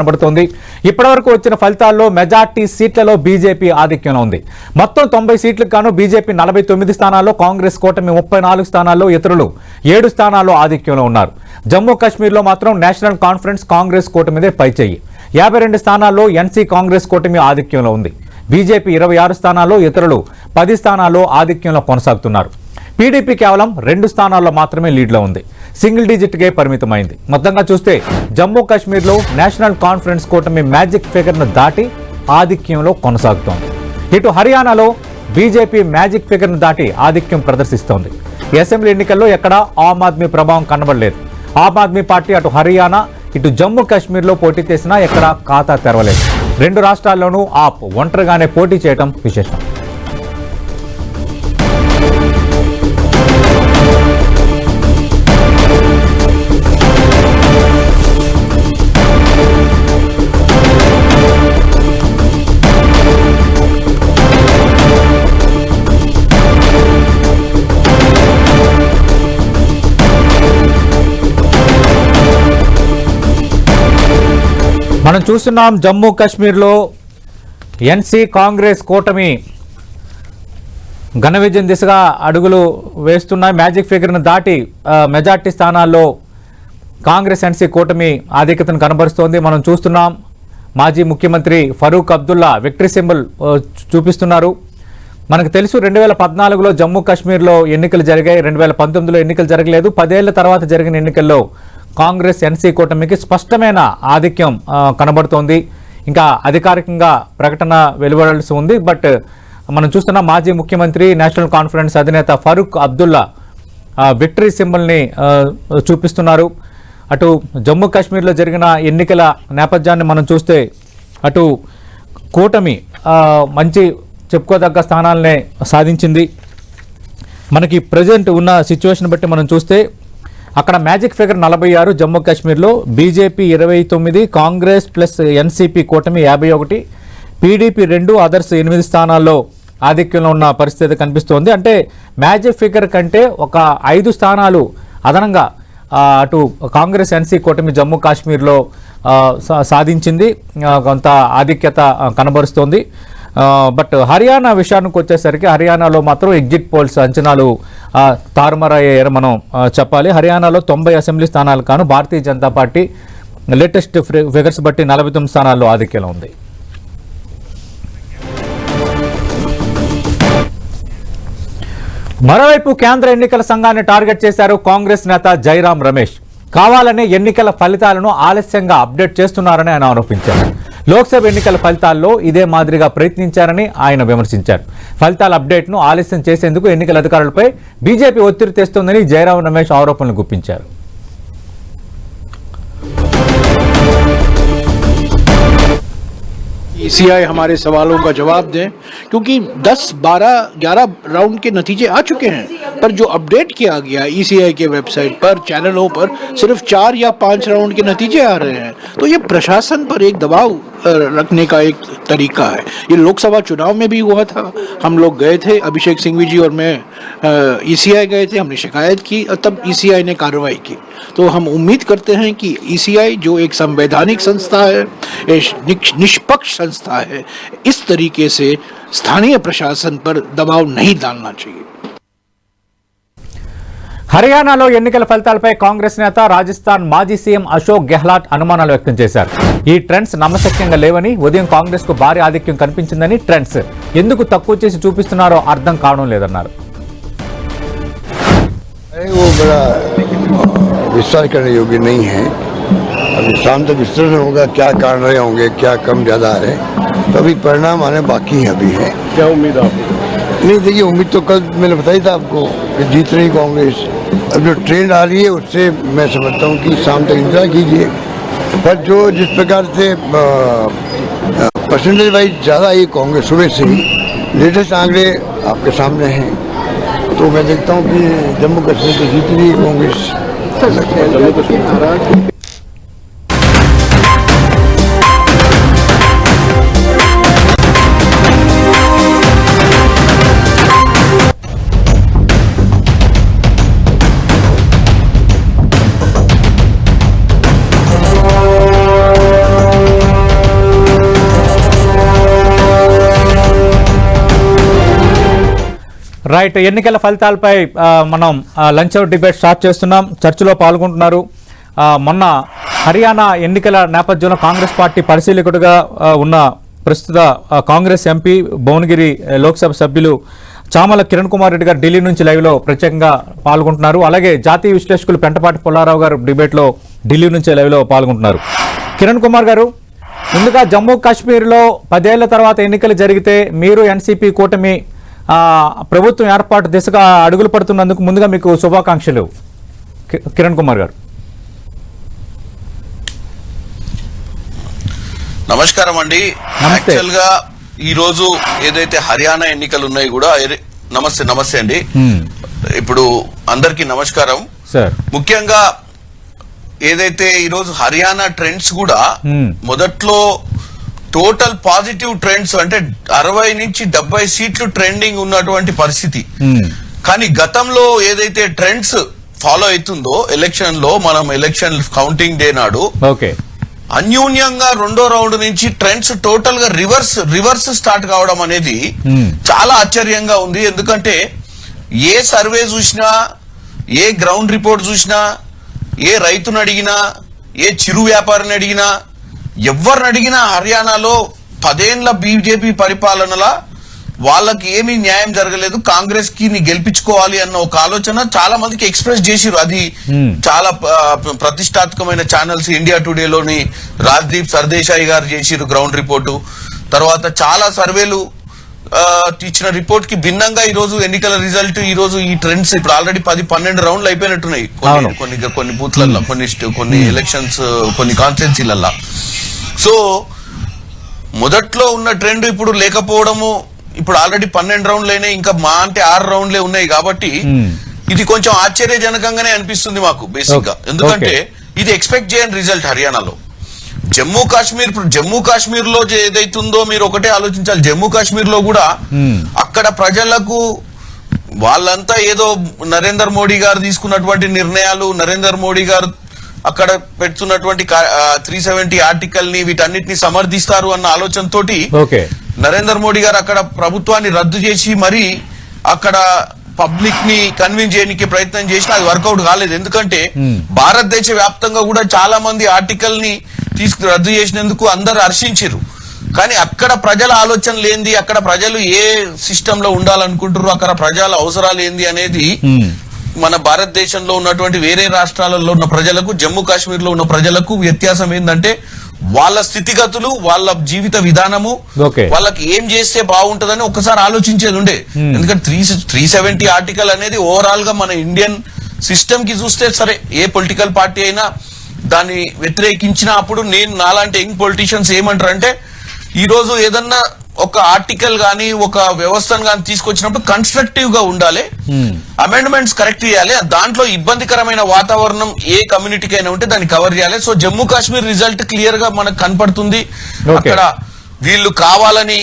కనబడుతోంది. ఇప్పటివరకు వచ్చిన ఫలితాల్లో మెజార్టీ సీట్లలో బీజేపీ ఆధిక్యంలో ఉంది. మొత్తం 90 సీట్లకు గాను బీజేపీ 49 స్థానాల్లో, కాంగ్రెస్ కూటమి 34 స్థానాల్లో, ఇతరులు 7 స్థానాల్లో ఆధిక్యంలో ఉన్నారు. జమ్మూ కాశ్మీర్లో మాత్రం నేషనల్ కాన్ఫరెన్స్ కాంగ్రెస్ కూటమిదే పైచేయి. 52 స్థానాల్లో ఎన్సీ కాంగ్రెస్ కూటమి ఆధిక్యంలో ఉంది. బీజేపీ 26 స్థానాల్లో, ఇతరులు 10 స్థానాల్లో ఆధిక్యంలో కొనసాగుతున్నారు. పీడీపీ కేవలం 2 స్థానాల్లో మాత్రమే లీడ్లో ఉంది. సింగిల్ డిజిట్కే పరిమితమైంది. మొత్తంగా చూస్తే జమ్మూ కాశ్మీర్లో నేషనల్ కాన్ఫరెన్స్ కూటమి మ్యాజిక్ ఫిగర్ను దాటి ఆధిక్యంలో కొనసాగుతోంది. ఇటు హర్యానాలో బీజేపీ మ్యాజిక్ ఫిగర్ను దాటి ఆధిక్యం ప్రదర్శిస్తోంది. అసెంబ్లీ ఎన్నికల్లో ఎక్కడా ఆమ్ ఆద్మీ ప్రభావం కనబడలేదు. ఆమ్ ఆద్మీ పార్టీ అటు హర్యానా ఇటు జమ్మూ కాశ్మీర్లో పోటీ చేసినా ఎక్కడా ఖాతా తెరవలేదు. 2 రాష్ట్రాల్లోనూ ఆప్ ఒంటరిగానే పోటీ చేయడం విశేషం. మనం చూస్తున్నాం జమ్మూ కాశ్మీర్లో ఎన్సీ కాంగ్రెస్ కూటమి ఘన విజయం దిశగా అడుగులు వేస్తున్నాయి. మ్యాజిక్ ఫిగర్ను దాటి మెజార్టీ స్థానాల్లో కాంగ్రెస్ ఎన్సీ కూటమి ఆధిక్యతను కనబరుస్తోంది. మనం చూస్తున్నాం మాజీ ముఖ్యమంత్రి ఫరూక్ అబ్దుల్లా విక్టరీ సింబల్ చూపిస్తున్నారు. మనకు తెలుసు 2014లో జమ్మూ కాశ్మీర్లో ఎన్నికలు జరిగాయి. 2019లో ఎన్నికలు జరగలేదు. 10 ఏళ్ల తర్వాత జరిగిన ఎన్నికల్లో కాంగ్రెస్ ఎన్సీ కూటమికి స్పష్టమైన ఆధిక్యం కనబడుతోంది. ఇంకా అధికారికంగా ప్రకటన వెలువడాల్సి ఉంది. బట్ మనం చూస్తున్న మాజీ ముఖ్యమంత్రి నేషనల్ కాన్ఫరెన్స్ అధినేత ఫరూక్ అబ్దుల్లా విక్టరీ సింబల్ని చూపిస్తున్నారు. అటు జమ్మూ కాశ్మీర్లో జరిగిన ఎన్నికల నేపథ్యాన్ని మనం చూస్తే అటు కూటమి మంచి చెప్పుకోదగ్గ స్థానాలనే సాధించింది. మనకి ప్రజెంట్ ఉన్న సిచ్యువేషన్ బట్టి మనం చూస్తే అక్కడ మ్యాజిక్ ఫిగర్ 46, జమ్మూ కాశ్మీర్లో బీజేపీ 29, కాంగ్రెస్ ప్లస్ ఎన్సీపీ కూటమి 51, పీడీపీ 2, అదర్స్ 8 స్థానాల్లో ఆధిక్యంలో ఉన్న పరిస్థితి కనిపిస్తోంది. అంటే మ్యాజిక్ ఫిగర్ కంటే ఒక 5 స్థానాలు అదనంగా అటు కాంగ్రెస్ ఎన్సీ కూటమి జమ్మూ కాశ్మీర్లో సాధించింది. కొంత ఆధిక్యత కనబరుస్తోంది. బట్ హర్యానా విషయానికి వచ్చేసరికి హర్యానాలో మాత్రం ఎగ్జిట్ పోల్స్ అంచనాలు తారుమారయ్యాయని మనం చెప్పాలి. హర్యానాలో 90 అసెంబ్లీ స్థానాలు కాను Bharatiya Janata party latest figures బట్టి 49 స్థానాల్లో ఆధిక్యంలో ఉంది. మరోవైపు కేంద్ర ఎన్నికల సంఘాన్ని టార్గెట్ చేశారు కాంగ్రెస్ నేత జైరాం రమేష్. కావాలనే ఎన్నికల ఫలితాలను ఆలస్యంగా అప్డేట్ చేస్తున్నారని ఆయన ఆరోపించారు. లోక్సభ ఎన్నికల ఫలితాల్లో ఇదే మాదిరిగా ప్రయత్నించారని ఆయన విమర్శించారు. ఫలితాల అప్డేట్ను ఆలస్యం చేసేందుకు ఎన్నికల అధికారులపై బీజేపీ ఒత్తిడి తెస్తోందని జైరాం రమేష్ ఆరోపణలు గుప్పించారు. ईसीआई हमारे सवालों का जवाब दें, क्योंकि 10, 12, 11 राउंड के नतीजे आ चुके हैं, पर जो अपडेट किया गया ईसीआई के वेबसाइट पर, चैनलों पर सिर्फ 4 या 5 राउंड के नतीजे आ रहे हैं. तो ये प्रशासन पर एक दबाव रखने का एक तरीका है. ये लोकसभा चुनाव में भी हुआ था. हम लोग गए थे, अभिषेक सिंघवी जी और मैं ईसीआई गए थे, हमने शिकायत की और तब ईसीआई ने कार्रवाई की. तो हम उम्मीद करते हैं कि ईसीआई जो एक संवैधानिक संस्था है, निष्पक्ष संस्था है, इस तरीके से स्थानीय प्रशासन पर दबाव नहीं डालना चाहिए. హర్యానాలో ఎన్నికల ఫలితాలపై కాంగ్రెస్ నేత రాజస్థాన్ మాజీ సీఎం అశోక్ గెహ్లాట్ అనుమానాలు వ్యక్తం చేశారు. ఈ ట్రెండ్స్ నమ్మశక్యంగా లేవని, ఉదయం కాంగ్రెస్ కు భారీ ఆధిక్యం కనిపించిందని, ట్రెండ్స్ ఎందుకు తక్కువ చేసి చూపిస్తున్నారో అర్థం కావడం లేదన్నారు. विश्वास करने योग्य नहीं है. अभी शाम तक विस्तृत होगा क्या कारण रहे होंगे, क्या कम ज़्यादा आ रहे, तो अभी परिणाम आने बाकी है. अभी है क्या उम्मीद आपको? नहीं देखिए, उम्मीद तो कल मैंने बताई था आपको कि जीत रही कांग्रेस. अब जो ट्रेंड आ रही है उससे मैं समझता हूँ कि शाम तक इंतजार कीजिए. पर जो जिस प्रकार से परसेंटेज वाइज ज़्यादा आई कांग्रेस सुबह से ही, लेटेस्ट आंकड़े आपके सामने हैं, तो मैं देखता हूँ कि जम्मू कश्मीर तो जीत रही कांग्रेस. जम्मू कश्मीर రైట్, ఎన్నికల ఫలితాలపై మనం లంచ్ అవర్ డిబేట్ స్టార్ట్ చేస్తున్నాం. చర్చలో పాల్గొంటున్నారు. మొన్న హర్యానా ఎన్నికల నేపథ్యంలో కాంగ్రెస్ పార్టీ పరిశీలకుడిగా ఉన్న ప్రస్తుత కాంగ్రెస్ ఎంపీ భువనగిరి లోక్సభ సభ్యులు చామల కిరణ్ కుమార్ రెడ్డి గారు ఢిల్లీ నుంచి లైవ్లో ప్రత్యేకంగా పాల్గొంటున్నారు. అలాగే జాతీయ విశ్లేషకులు పెంటపాటి పుల్లారావు గారు డిబేట్లో ఢిల్లీ నుంచి లైవ్లో పాల్గొంటున్నారు. కిరణ్ కుమార్ గారు, ముందుగా జమ్మూ కాశ్మీర్లో 10 ఏళ్ల తర్వాత ఎన్నికలు జరిగితే మీరు ఎన్సీపీ కూటమి ప్రభుత్వం ఏర్పాటు దిశగా అడుగులు పడుతున్నందుకు ముందుగా మీకు శుభాకాంక్షలు. కిరణ్ కుమార్ గారు. నమస్కారం అండి. యాక్చువల్ గా ఈ రోజు ఏదైతే హర్యానా ఎన్నికలు ఉన్నాయి కూడా నమస్తే అండి. ఇప్పుడు అందరికి నమస్కారం. ముఖ్యంగా ఏదైతే ఈ రోజు హర్యానా ట్రెండ్స్ కూడా మొదట్లో టోటల్ పాజిటివ్ ట్రెండ్స్ అంటే 60 నుంచి 70 సీట్లు ట్రెండింగ్ ఉన్నటువంటి పరిస్థితి. కానీ గతంలో ఏదైతే ట్రెండ్స్ ఫాలో అవుతుందో ఎలక్షన్ లో, మనం ఎలక్షన్ కౌంటింగ్ డే నాడు అన్యూన్యంగా రెండో రౌండ్ నుంచి ట్రెండ్స్ టోటల్ గా రివర్స్ స్టార్ట్ కావడం అనేది చాలా ఆశ్చర్యంగా ఉంది. ఎందుకంటే ఏ సర్వే చూసినా, ఏ గ్రౌండ్ రిపోర్ట్ చూసినా, ఏ రైతును అడిగినా, ఏ చిరు వ్యాపారిని అడిగినా, ఎవరిని అడిగినా హర్యానాలో 10 ఏళ్ల బీజేపీ పరిపాలనలా వాళ్ళకి ఏమీ న్యాయం జరగలేదు, కాంగ్రెస్ కి గెలిపించుకోవాలి అన్న ఒక ఆలోచన చాలా మందికి ఎక్స్ప్రెస్ చేసిరు. అది చాలా ప్రతిష్టాత్మకమైన ఛానల్స్, ఇండియా టుడేలోని రాజ్దీప్ సర్దేశాయి గారు చేసిరు గ్రౌండ్ రిపోర్టు. తర్వాత చాలా సర్వేలు ఇచ్చిన రిపోర్ట్ కి భిన్నంగా ఈ రోజు ఎన్నికల రిజల్ట్, ఈ రోజు ఈ ట్రెండ్స్ ఇప్పుడు ఆల్రెడీ 10-12 రౌండ్లు అయిపోయినట్టున్నాయి కొన్ని బూత్లలో, కొన్ని ఎలక్షన్స్, కొన్ని కాన్స్టిట్యున్సీలల్లో. సో మొదట్లో ఉన్న ట్రెండ్ ఇప్పుడు లేకపోవడము, ఇప్పుడు ఆల్రెడీ 12 రౌండ్లు అయినాయి, ఇంకా మా అంటే 6 రౌండ్లే ఉన్నాయి. కాబట్టి ఇది కొంచెం ఆశ్చర్యజనకంగానే అనిపిస్తుంది మాకు బేసిక్ గా. ఎందుకంటే ఇది ఎక్స్పెక్ట్ చేయని రిజల్ట్ హర్యానాలో. జమ్మూ కాశ్మీర్ లో ఏదైతుందో మీరు ఒకటే ఆలోచించాలి. జమ్మూ కాశ్మీర్ లో కూడా అక్కడ ప్రజలకు వాళ్ళంతా ఏదో నరేంద్ర మోడీ గారు తీసుకున్నటువంటి నిర్ణయాలు, నరేంద్ర మోడీ గారు అక్కడ పెడుతున్నటువంటి 370 ఆర్టికల్ ని వీటన్నిటిని సమర్థిస్తారు అన్న ఆలోచనతోటి నరేంద్ర మోడీ గారు అక్కడ ప్రభుత్వాన్ని రద్దు చేసి మరి అక్కడ పబ్లిక్ ని కన్విన్స్ చేయడానికి ప్రయత్నం చేసినా అది వర్కౌట్ కాలేదు. ఎందుకంటే భారతదేశ వ్యాప్తంగా కూడా చాలా మంది ఆర్టికల్ ని రద్దు చేసినందుకు అందరు హర్షించారు. కానీ అక్కడ ప్రజల ఆలోచనలు ఏంది, అక్కడ ప్రజలు ఏ సిస్టమ్ లో ఉండాలనుకుంటారు, అక్కడ ప్రజల అవసరాలు ఏంది అనేది మన భారతదేశంలో ఉన్నటువంటి వేరే రాష్ట్రాలలో ఉన్న ప్రజలకు, జమ్మూ కాశ్మీర్ లో ఉన్న ప్రజలకు వ్యత్యాసం ఏంటంటే వాళ్ళ స్థితిగతులు, వాళ్ళ జీవిత విధానము, వాళ్ళకి ఏం చేస్తే బాగుంటదని ఒకసారి ఆలోచించేది ఉండే. ఎందుకంటే 370 ఆర్టికల్ అనేది ఓవరాల్ గా మన ఇండియన్ సిస్టమ్ కి చూస్తే, సరే ఏ పొలిటికల్ పార్టీ అయినా దాన్ని వ్యతిరేకించిన అప్పుడు నేను నాలాంటి యంగ్ పొలిటీషియన్స్ ఏమంటారంటే, ఈ రోజు ఏదన్నా ఒక ఆర్టికల్ గాని ఒక వ్యవస్థను గాని తీసుకొచ్చినప్పుడు కన్స్ట్రక్టివ్ గా ఉండాలి, అమెండ్మెంట్స్ కరెక్ట్ చేయాలి, దాంట్లో ఇబ్బందికరమైన వాతావరణం ఏ కమ్యూనిటీకి అయినా ఉంటే దాన్ని కవర్ చేయాలి. So Jammu Kashmir result clear గా మనకు కనపడుతుంది. అక్కడ వీళ్ళు కావాలని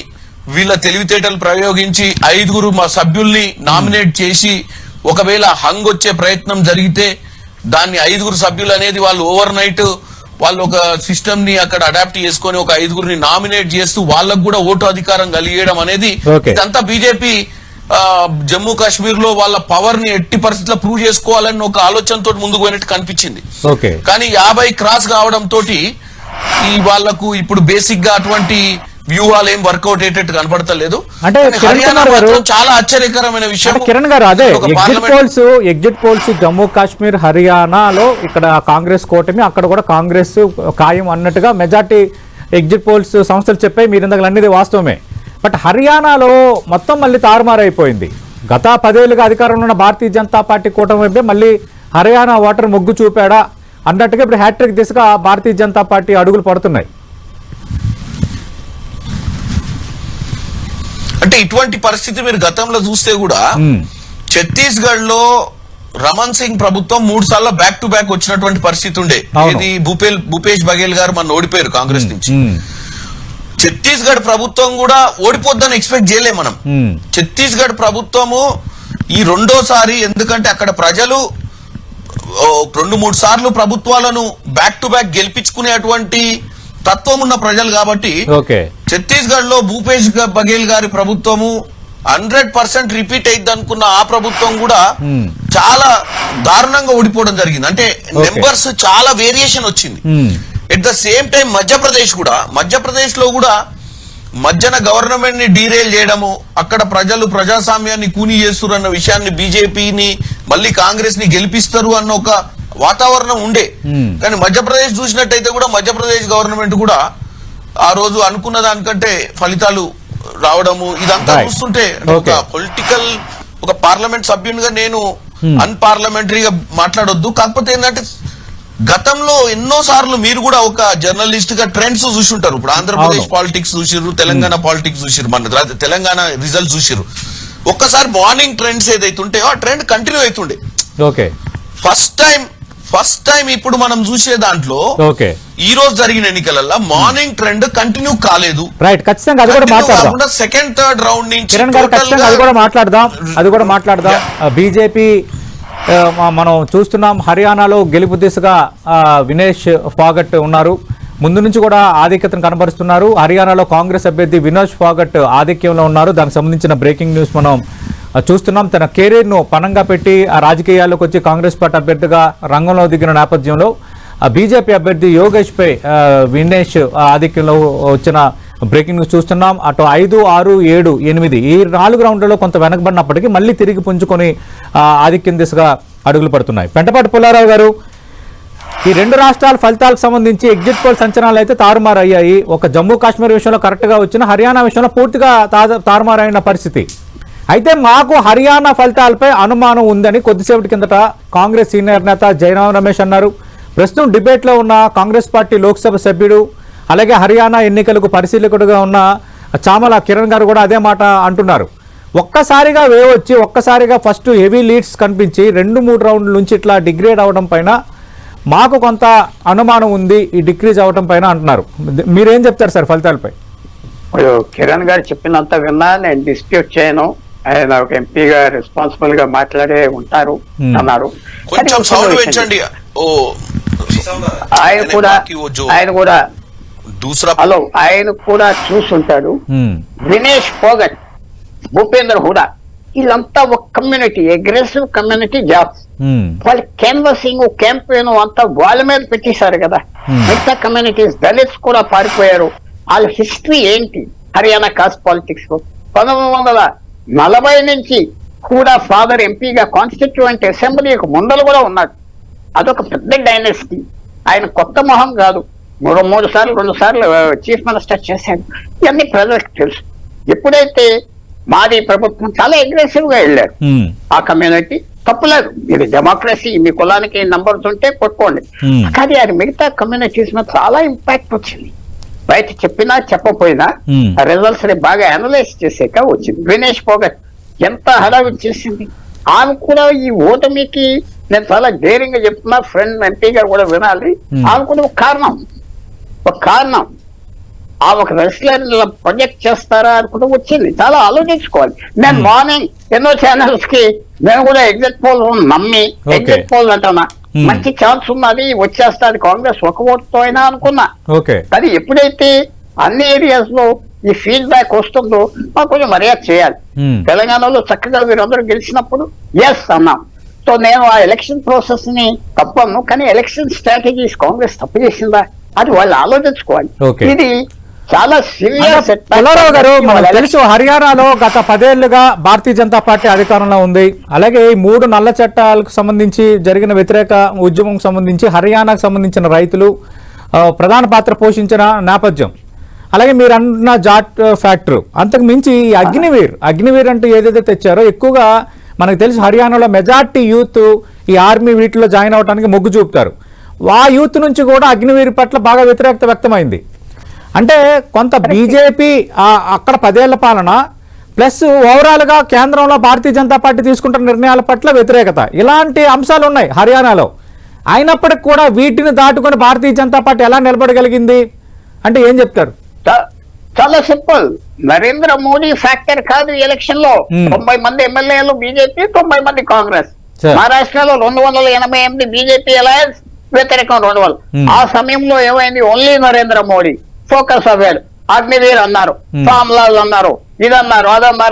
వీళ్ళ తెలివితేటలు ప్రయోగించి 5 మా సభ్యుల్ని నామినేట్ చేసి ఒకవేళ హంగ్ వచ్చే ప్రయత్నం జరిగితే దాన్ని 5 సభ్యులు అనేది వాళ్ళు ఓవర్ నైట్ వాళ్ళు ఒక సిస్టమ్ ని అక్కడ అడాప్ట్ చేసుకొని ఒక 5 నామినేట్ చేస్తూ వాళ్ళకు కూడా ఓటు అధికారం కలిగేయడం అనేది ఇదంతా బీజేపీ జమ్మూ కాశ్మీర్ లో వాళ్ళ పవర్ ని ఎట్టి పరిస్థితుల్లో ప్రూవ్ చేసుకోవాలని ఒక ఆలోచనతో ముందుకు పోయినట్టు కనిపించింది. కానీ 50 క్రాస్ కావడం తోటి ఈ వాళ్లకు ఇప్పుడు బేసిక్ గా అటువంటి వ్యూహాలు ఏం వర్కౌట్ అయ్యేటట్టు కనపడతలేదు. అంటే చాలా ఆశ్చర్యకరమైన విషయం కిరణ్ గారు, అదే ఎగ్జిట్ పోల్స్ జమ్మూ కాశ్మీర్ హర్యానాలో ఇక్కడ కాంగ్రెస్ కూటమి, అక్కడ కూడా కాంగ్రెస్ ఖాయం అన్నట్టుగా మెజార్టీ ఎగ్జిట్ పోల్స్ సంస్థలు చెప్పాయి. మీరు ఇందాక అన్నది వాస్తవమే. బట్ హర్యానాలో మొత్తం మళ్ళీ తారుమారైపోయింది. గత 10 ఏళ్ళుగా అధికారంలో ఉన్న భారతీయ జనతా పార్టీ కూటమి వైపే మళ్ళీ హర్యానా ఓటర్ మొగ్గు చూపాడా అన్నట్టుగా ఇప్పుడు హ్యాట్రిక్ దిశగా భారతీయ జనతా పార్టీ అడుగులు పడుతున్నాయి. అంటే ఇటువంటి పరిస్థితి మీరు గతంలో చూస్తే కూడా ఛత్తీస్గఢ్ లో రమణ్ సింగ్ ప్రభుత్వం 3 సార్లు బ్యాక్ టు బ్యాక్ వచ్చినటువంటి పరిస్థితి ఉండే. ఇది భూపేష్ బఘేల్ గారు మన ఓడిపోయారు కాంగ్రెస్ నుంచి. ఛత్తీస్గఢ్ ప్రభుత్వం కూడా ఓడిపోద్దని ఎక్స్పెక్ట్ చేయలేం మనం. ఛత్తీస్గఢ్ ప్రభుత్వము ఈ రెండోసారి, ఎందుకంటే అక్కడ ప్రజలు 2-3 సార్లు ప్రభుత్వాలను బ్యాక్ టు బ్యాక్ గెలిపించుకునేటువంటి తత్వం ఉన్న ప్రజలు కాబట్టి ఛత్తీస్గఢ్ లో భూపేష్ బఘేల్ గారి ప్రభుత్వము 100% రిపీట్ అయింది అనుకున్న ఆ ప్రభుత్వం కూడా చాలా దారుణంగా ఓడిపోవడం జరిగింది. అంటే నెంబర్స్ చాలా వేరియేషన్ వచ్చింది. At the same time Madhya Pradesh లో కూడా మధ్యన గవర్నమెంట్ ని డీరేల్ చేయడము, అక్కడ ప్రజాస్వామ్యాన్ని కూని చేస్తారు అన్న విషయాన్ని, బీజేపీని మళ్ళీ కాంగ్రెస్ ని గెలిపిస్తారు అన్న ఒక వాతావరణం ఉండే. కానీ మధ్యప్రదేశ్ చూసినట్టయితే కూడా మధ్యప్రదేశ్ గవర్నమెంట్ కూడా ఆ రోజు అనుకున్న దానికంటే ఫలితాలు రావడము ఇదంతా చూస్తుంటే ఒక పొలిటికల్ ఒక పార్లమెంట్ సభ్యునిగా నేను అన్పార్లమెంటరీగా మాట్లాడొద్దు. కాకపోతే ఏంటంటే గతంలో ఎన్నో సార్లు మీరు కూడా ఒక జర్నలిస్ట్ గా ట్రెండ్స్ చూసి ఉంటారు. ఇప్పుడు ఆంధ్రప్రదేశ్ పాలిటిక్స్ చూసిర్రు, తెలంగాణ పాలిటిక్స్ చూసిర్రు, మన తెలంగాణ రిజల్ట్ చూసిర్రు. ఒక్కసారి మార్నింగ్ ట్రెండ్స్ ఏదైతే ఉంటాయో ఆ ట్రెండ్ కంటిన్యూ అవుతుండే. ఫస్ట్ టైం ఇప్పుడు మనం చూసే దాంట్లో ఈ రోజు జరిగిన ఎన్నికలలో మార్నింగ్ ట్రెండ్ కంటిన్యూ కాలేదు. రైట్, ఖచ్చితంగా అది కూడా మాట్లాడదాం. సెకండ్ థర్డ్ రౌండ్ నుంచి కిరణ్ గారు ఖచ్చితంగా అది కూడా మాట్లాడదాం. బీజేపీ మనం చూస్తున్నాం, హర్యానాలో గెలుపు దిశగా వినేష్ ఫాగట్ ఉన్నారు. ముందు నుంచి కూడా ఆధిక్యతను కనబరుస్తున్నారు. హర్యానాలో కాంగ్రెస్ అభ్యర్థి వినేష్ ఫాగట్ ఆధిక్యంలో ఉన్నారు. దానికి సంబంధించిన బ్రేకింగ్ న్యూస్ మనం చూస్తున్నాం. తన కెరీర్ను పణంగా పెట్టి ఆ రాజకీయాల్లోకి వచ్చి కాంగ్రెస్ పార్టీ అభ్యర్థిగా రంగంలో దిగిన నేపథ్యంలో బీజేపీ అభ్యర్థి యోగేష్ పై వినేష్ ఆధిక్యంలో వచ్చిన బ్రేకింగ్ న్యూస్ చూస్తున్నాం. అటు 5, 6, 7, 8 ఈ 4 రౌండ్లలో కొంత వెనకబడినప్పటికీ మళ్ళీ తిరిగి పుంజుకొని ఆధిక్యం దిశగా అడుగులు పడుతున్నాయి. పెంటపాటి పుల్లారావు గారు, ఈ 2 రాష్ట్రాల ఫలితాలకు సంబంధించి ఎగ్జిట్ పోల్ అంచనాలు అయితే తారుమారు అయ్యాయి. ఒక జమ్మూ కాశ్మీర్ విషయంలో కరెక్ట్గా వచ్చిన, హర్యానా విషయంలో పూర్తిగా తారుమారైన పరిస్థితి. అయితే మాకు హర్యానా ఫలితాలపై అనుమానం ఉందని కొద్దిసేపటి కిందట కాంగ్రెస్ సీనియర్ నేత జైరాం రమేష్ అన్నారు. ప్రస్తుతం డిబేట్లో ఉన్న కాంగ్రెస్ పార్టీ లోక్సభ సభ్యుడు, అలాగే హర్యానా ఎన్నికలకు పరిశీలకుడుగా ఉన్న చామల కిరణ్ గారు కూడా అదే మాట అంటున్నారు. ఒక్కసారిగా వేవ్ వచ్చి ఒక్కసారిగా ఫస్ట్ హెవీ లీడ్స్ కనిపించి 2-3 రౌండ్ల నుంచి ఇట్లా డిగ్రేడ్ అవడం పైన మాకు కొంత అనుమానం ఉంది, ఈ డిక్రీజ్ అవడం పైన అంటున్నారు. మీరేం చెప్తారు సార్ ఫలితాలపై? కిరణ్ గారు చెప్పినంత విన్నా నేను డిస్ప్యూట్ చేయను. ఆయన ఒక ఎంపీగా రెస్పాన్సిబుల్ గా మాట్లాడే ఉంటారు అన్నారు. ఆయన కూడా చూసుంటాడు. వినేష్ ఫోగట్, భూపేంద్ర హుడా, వీళ్ళంతా ఒక కమ్యూనిటీ, అగ్రెసివ్ కమ్యూనిటీ జాబ్స్. వాళ్ళ క్యాన్వసింగ్ క్యాంపెయిన్ అంతా వాళ్ళ మీద పెట్టేశారు కదా. మిగతా కమ్యూనిటీస్, దళిత్స్ కూడా పారిపోయారు. వాళ్ళ హిస్టరీ ఏంటి హర్యానా కాస్ట్ పాలిటిక్స్? 1940 నుంచి కూడా ఫాదర్ ఎంపీగా కాన్స్టిట్యూయెంట్ అసెంబ్లీకి ముందలు కూడా ఉన్నాడు. అదొక పెద్ద డైనెస్టీ. ఆయన కొత్త మొహం కాదు. 2 సార్లు చీఫ్ మినిస్టర్ చేశాడు. ఇవన్నీ ప్రజలకు తెలుసు. ఎప్పుడైతే మాది ప్రభుత్వం చాలా అగ్రెసివ్ గా వెళ్ళారు ఆ కమ్యూనిటీ, తప్పులేదు. ఇది డెమోక్రసీ, మీ కులానికి నంబర్స్ ఉంటే కొట్టుకోండి. కానీ అది మిగతా కమ్యూనిటీస్ మీద చాలా ఇంపాక్ట్ వచ్చింది. బయట చెప్పినా చెప్పపోయినా రిజల్ట్స్ ని బాగా అనలైజ్ చేసాక వచ్చింది. వినేష్ ఫోగట్ ఎంత హడావిడి చేసింది. ఆమె కూడా ఈ ఓటమికి నేను చాలా ధైర్యంగా చెప్తున్నా, ఫ్రెండ్ ఎంపీ గారు కూడా వినాలి. ఆమె కూడా ఒక కారణం ఆ ఒక రెస్లర్ ప్రొజెక్ట్ చేస్తారా అని కూడా వచ్చింది. చాలా ఆలోచించుకోవాలి. నేను మార్నింగ్ ఎన్నో ఛానల్స్ కి నేను కూడా ఎగ్జిట్ పోల్ నమ్మి ఎగ్జిట్ పోల్ అంటున్నా, మంచి ఛాన్స్ ఉన్నది, వచ్చేస్తాది కాంగ్రెస్ ఒక ఓటుతో అయినా అనుకున్నా. కానీ ఎప్పుడైతే అన్ని ఏరియాస్ లో ఈ ఫీడ్బ్యాక్ వస్తుందో మాకు కొంచెం మర్యాద చేయాలి. తెలంగాణలో చక్కగా వీరందరూ గెలిచినప్పుడు ఎస్ అన్నాం. సో నేను ఆ ఎలక్షన్ ప్రాసెస్ ని తప్పను, కానీ ఎలక్షన్ స్ట్రాటజీస్ కాంగ్రెస్ తప్పు చేసిందా అది వాళ్ళు ఆలోచించుకోవాలి. ఇది చాలా సీరియస్. పుల్లారావు గారు, మనకు తెలుసు హర్యానాలో గత 10 ఏళ్లుగా భారతీయ జనతా పార్టీ అధికారంలో ఉంది. అలాగే ఈ 3 నల్ల చట్టాలకు సంబంధించి జరిగిన వ్యతిరేక ఉద్యమం సంబంధించి హర్యానాకు సంబంధించిన రైతులు ప్రధాన పాత్ర పోషించిన నేపథ్యం, అలాగే మీరు అన్న జాట్ ఫ్యాక్టరీ, అంతకు మించి ఈ అగ్నివీర్ అంటే ఏదైతే తెచ్చారో ఎక్కువగా మనకు తెలుసు హర్యానాలో మెజార్టీ యూత్ ఈ ఆర్మీ వీటిలో జాయిన్ అవడానికి మొగ్గు చూపుతారు. ఆ యూత్ నుంచి కూడా అగ్నివీర్ పట్ల బాగా వ్యతిరేకత వ్యక్తమైంది. అంటే కొంత బీజేపీ అక్కడ 10 ఏళ్ల పాలన ప్లస్ ఓవరాల్గా కేంద్రంలో భారతీయ జనతా పార్టీ తీసుకుంటున్న నిర్ణయాల పట్ల వ్యతిరేకత, ఇలాంటి అంశాలు ఉన్నాయి హర్యానాలో. అయినప్పటికీ కూడా వీటిని దాటుకొని భారతీయ జనతా పార్టీ ఎలా నిలబడగలిగింది అంటే ఏం చెప్తారు? చాలా సింపుల్. నరేంద్ర మోడీ ఫ్యాక్టర్ కాదు ఎలక్షన్ లో. 90 మంది ఎమ్మెల్యేలు బీజేపీ, 90 మంది కాంగ్రెస్. మహారాష్ట్రలో 288 బీజేపీ అలయన్స్, వ్యతిరేకం 200. ఆ సమయంలో ఏమైంది? ఓన్లీ నరేంద్ర మోడీ ఫోకస్ అవ్వాడు. అగ్నివీర్ అన్నారు, రామ్లాల్ అన్నారు, ఇదన్నారు,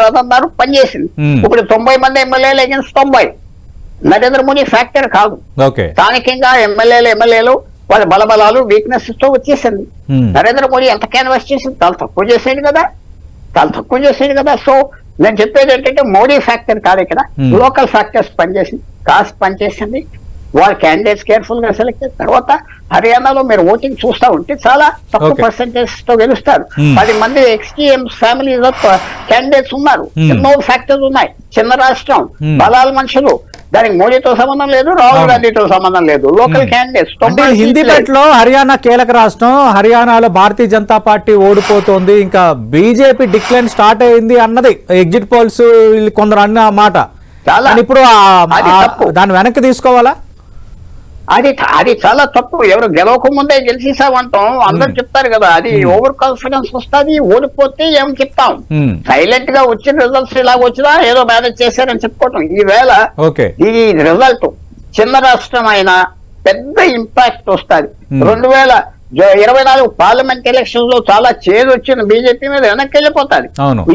అదన్నారు, పనిచేసింది. ఇప్పుడు 90 మంది ఎమ్మెల్యేలు అగేన్స్ 90. నరేంద్ర మోడీ ఫ్యాక్టర్ కాదు, స్థానికంగా ఎమ్మెల్యేలు వాళ్ళ బలబలాలు వీక్నెస్ తో వచ్చేసింది. నరేంద్ర మోడీ ఎంత క్యాన్వాస్ చేసింది, చాలా తక్కువ చేసేది కదా. సో నేను చెప్పేది ఏంటంటే మోడీ ఫ్యాక్టర్ కాదు ఇక్కడ, లోకల్ ఫ్యాక్టర్స్ పనిచేసింది, కాస్ట్ పనిచేసింది. వాళ్ళ క్యాండిడేట్స్ కేర్ఫుల్ గా సెలెక్ట్ చేసిన తర్వాత హర్యానాలో మీరు ఓటింగ్ చూస్తా ఉంటే చాలా తక్కువ పర్సెంటేజ్ తో గెలుస్తారు. 10 మంది ఎక్స్టీఎం ఫ్యామిలీస్ ఆఫ్ క్యాండిడేట్స్ ఉన్నారు. ఎన్నో ఫ్యాక్టర్స్ ఉన్నాయి. చిన్న రాష్ట్రం, బలాల మనుషులు, దానికి మోడీతో సంబంధం లేదు, రాహుల్ గాంధీతో సంబంధం లేదు. Local candidates. హిందీపేటలో హర్యానా కీలక రాష్ట్రం, హర్యానాలో భారతీయ జనతా పార్టీ ఓడిపోతుంది, ఇంకా బీజేపీ డిక్లైన్ స్టార్ట్ అయింది అన్నది ఎగ్జిట్ పోల్స్ కొందరు అన్న మాట. ఇప్పుడు దాన్ని వెనక్కి తీసుకోవాలా? అది చాలా తప్పు. ఎవరు గెలవక ముందే గెలిచేసామంటాం, అందరు చెప్తారు కదా, అది ఓవర్ కాన్ఫిడెన్స్ వస్తుంది. ఓడిపోతే ఏం చెప్తాం, సైలెంట్ గా వచ్చిన రిజల్ట్స్ ఇలాగ వచ్చినా ఏదో మేనేజ్ చేశారని చెప్పుకోవటం. ఈవేళ ఈ రిజల్ట్ చిన్న రాష్ట్రం అయినా పెద్ద ఇంపాక్ట్ వస్తుంది. 2024 పార్లమెంట్ ఎలక్షన్ లో చాలా చేదు వచ్చిన బీజేపీ మీద వెనక్కి వెళ్ళిపోతుంది.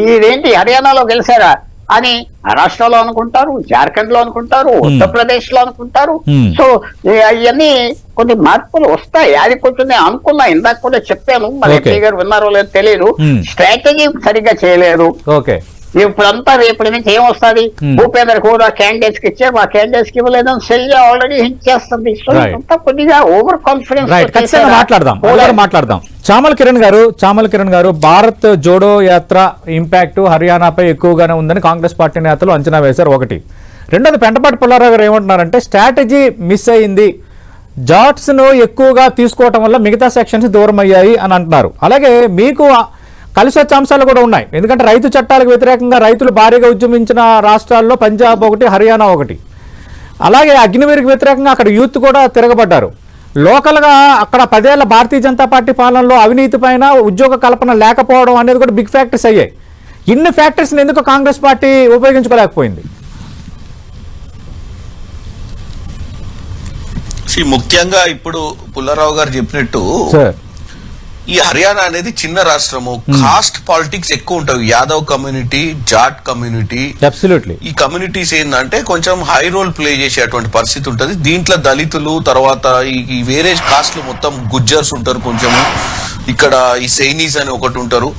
ఇదేంటి హర్యానాలో గెలిచారా అని రాష్ట్రంలో అనుకుంటారు, జార్ఖండ్ లో అనుకుంటారు, ఉత్తరప్రదేశ్ లో అనుకుంటారు. సో అవన్నీ కొన్ని మార్పులు వస్తాయి. అది కొంచెం నేను అనుకున్నా, ఇందాక కూడా చెప్పాను, మరి ఎంపీ గారు విన్నారో లేదో తెలియదు. స్ట్రాటజీ సరిగ్గా చేయలేదు. ఇప్పుడంతా రేపటి నుంచి ఏమొస్తుంది, భూపేందర్ కూడా క్యాండిడేట్స్ కి ఇచ్చారు, మా క్యాండిడేట్స్ కి ఇవ్వలేదని సెల్జా ఆల్రెడీ హింట్ చేస్తుంది. సో అంతా కొద్దిగా ఓవర్ కాన్ఫిడెన్స్. మాట్లాడదాం. చామల కిరణ్ గారు భారత్ జోడో యాత్ర ఇంపాక్ట్ హర్యానాపై ఎక్కువగానే ఉందని కాంగ్రెస్ పార్టీ నేతలు అంచనా వేశారు. ఒకటి. రెండోది, పెంటపాటి పుల్లారావు గారు ఏమంటున్నారంటే స్ట్రాటజీ మిస్ అయింది, జాట్స్ ను ఎక్కువగా తీసుకోవటం వల్ల మిగతా సెక్షన్స్ దూరం అయ్యాయి అని అంటున్నారు. అలాగే మీకు కలిసి వచ్చే అంశాలు కూడా ఉన్నాయి. ఎందుకంటే రైతు చట్టాలకు వ్యతిరేకంగా రైతులు భారీగా ఉద్యమించిన రాష్ట్రాల్లో పంజాబ్ ఒకటి, హర్యానా ఒకటి. అలాగే అగ్నివీర్కి వ్యతిరేకంగా అక్కడ యూత్ కూడా తిరగబడ్డారు. లోకల్గా అక్కడ 10 ఏళ్ల భారతీయ జనతా పార్టీ పాలనలో అవినీతి పైన ఉద్యోగ కల్పన లేకపోవడం అనేది కూడా బిగ్ ఫ్యాక్టర్స్ అయ్యాయి. ఇన్ని ఫ్యాక్టర్స్ని ఎందుకు కాంగ్రెస్ పార్టీ ఉపయోగించుకోలేకపోయింది? ముఖ్యంగా ఇప్పుడు పుల్లారావు గారు చెప్పినట్టు ఈ హర్యానా అనేది చిన్న రాష్ట్రము, కాస్ట్ పాలిటిక్స్ ఎక్కువ ఉంటాయి. యాదవ్ కమ్యూనిటీ, జాట్ కమ్యూనిటీ, ఈ కమ్యూనిటీస్ ఏంటంటే కొంచెం హై రోల్ ప్లే చేసేటువంటి పరిస్థితి ఉంటది. దీంట్లో దళితులు, తర్వాత ఈ వేరే కాస్ట్లు మొత్తం గుజ్జర్స్ ఉంటారు, కొంచెము ఇక్కడ ఈ సైనీస్ అని ఒకటి ఉంటారు,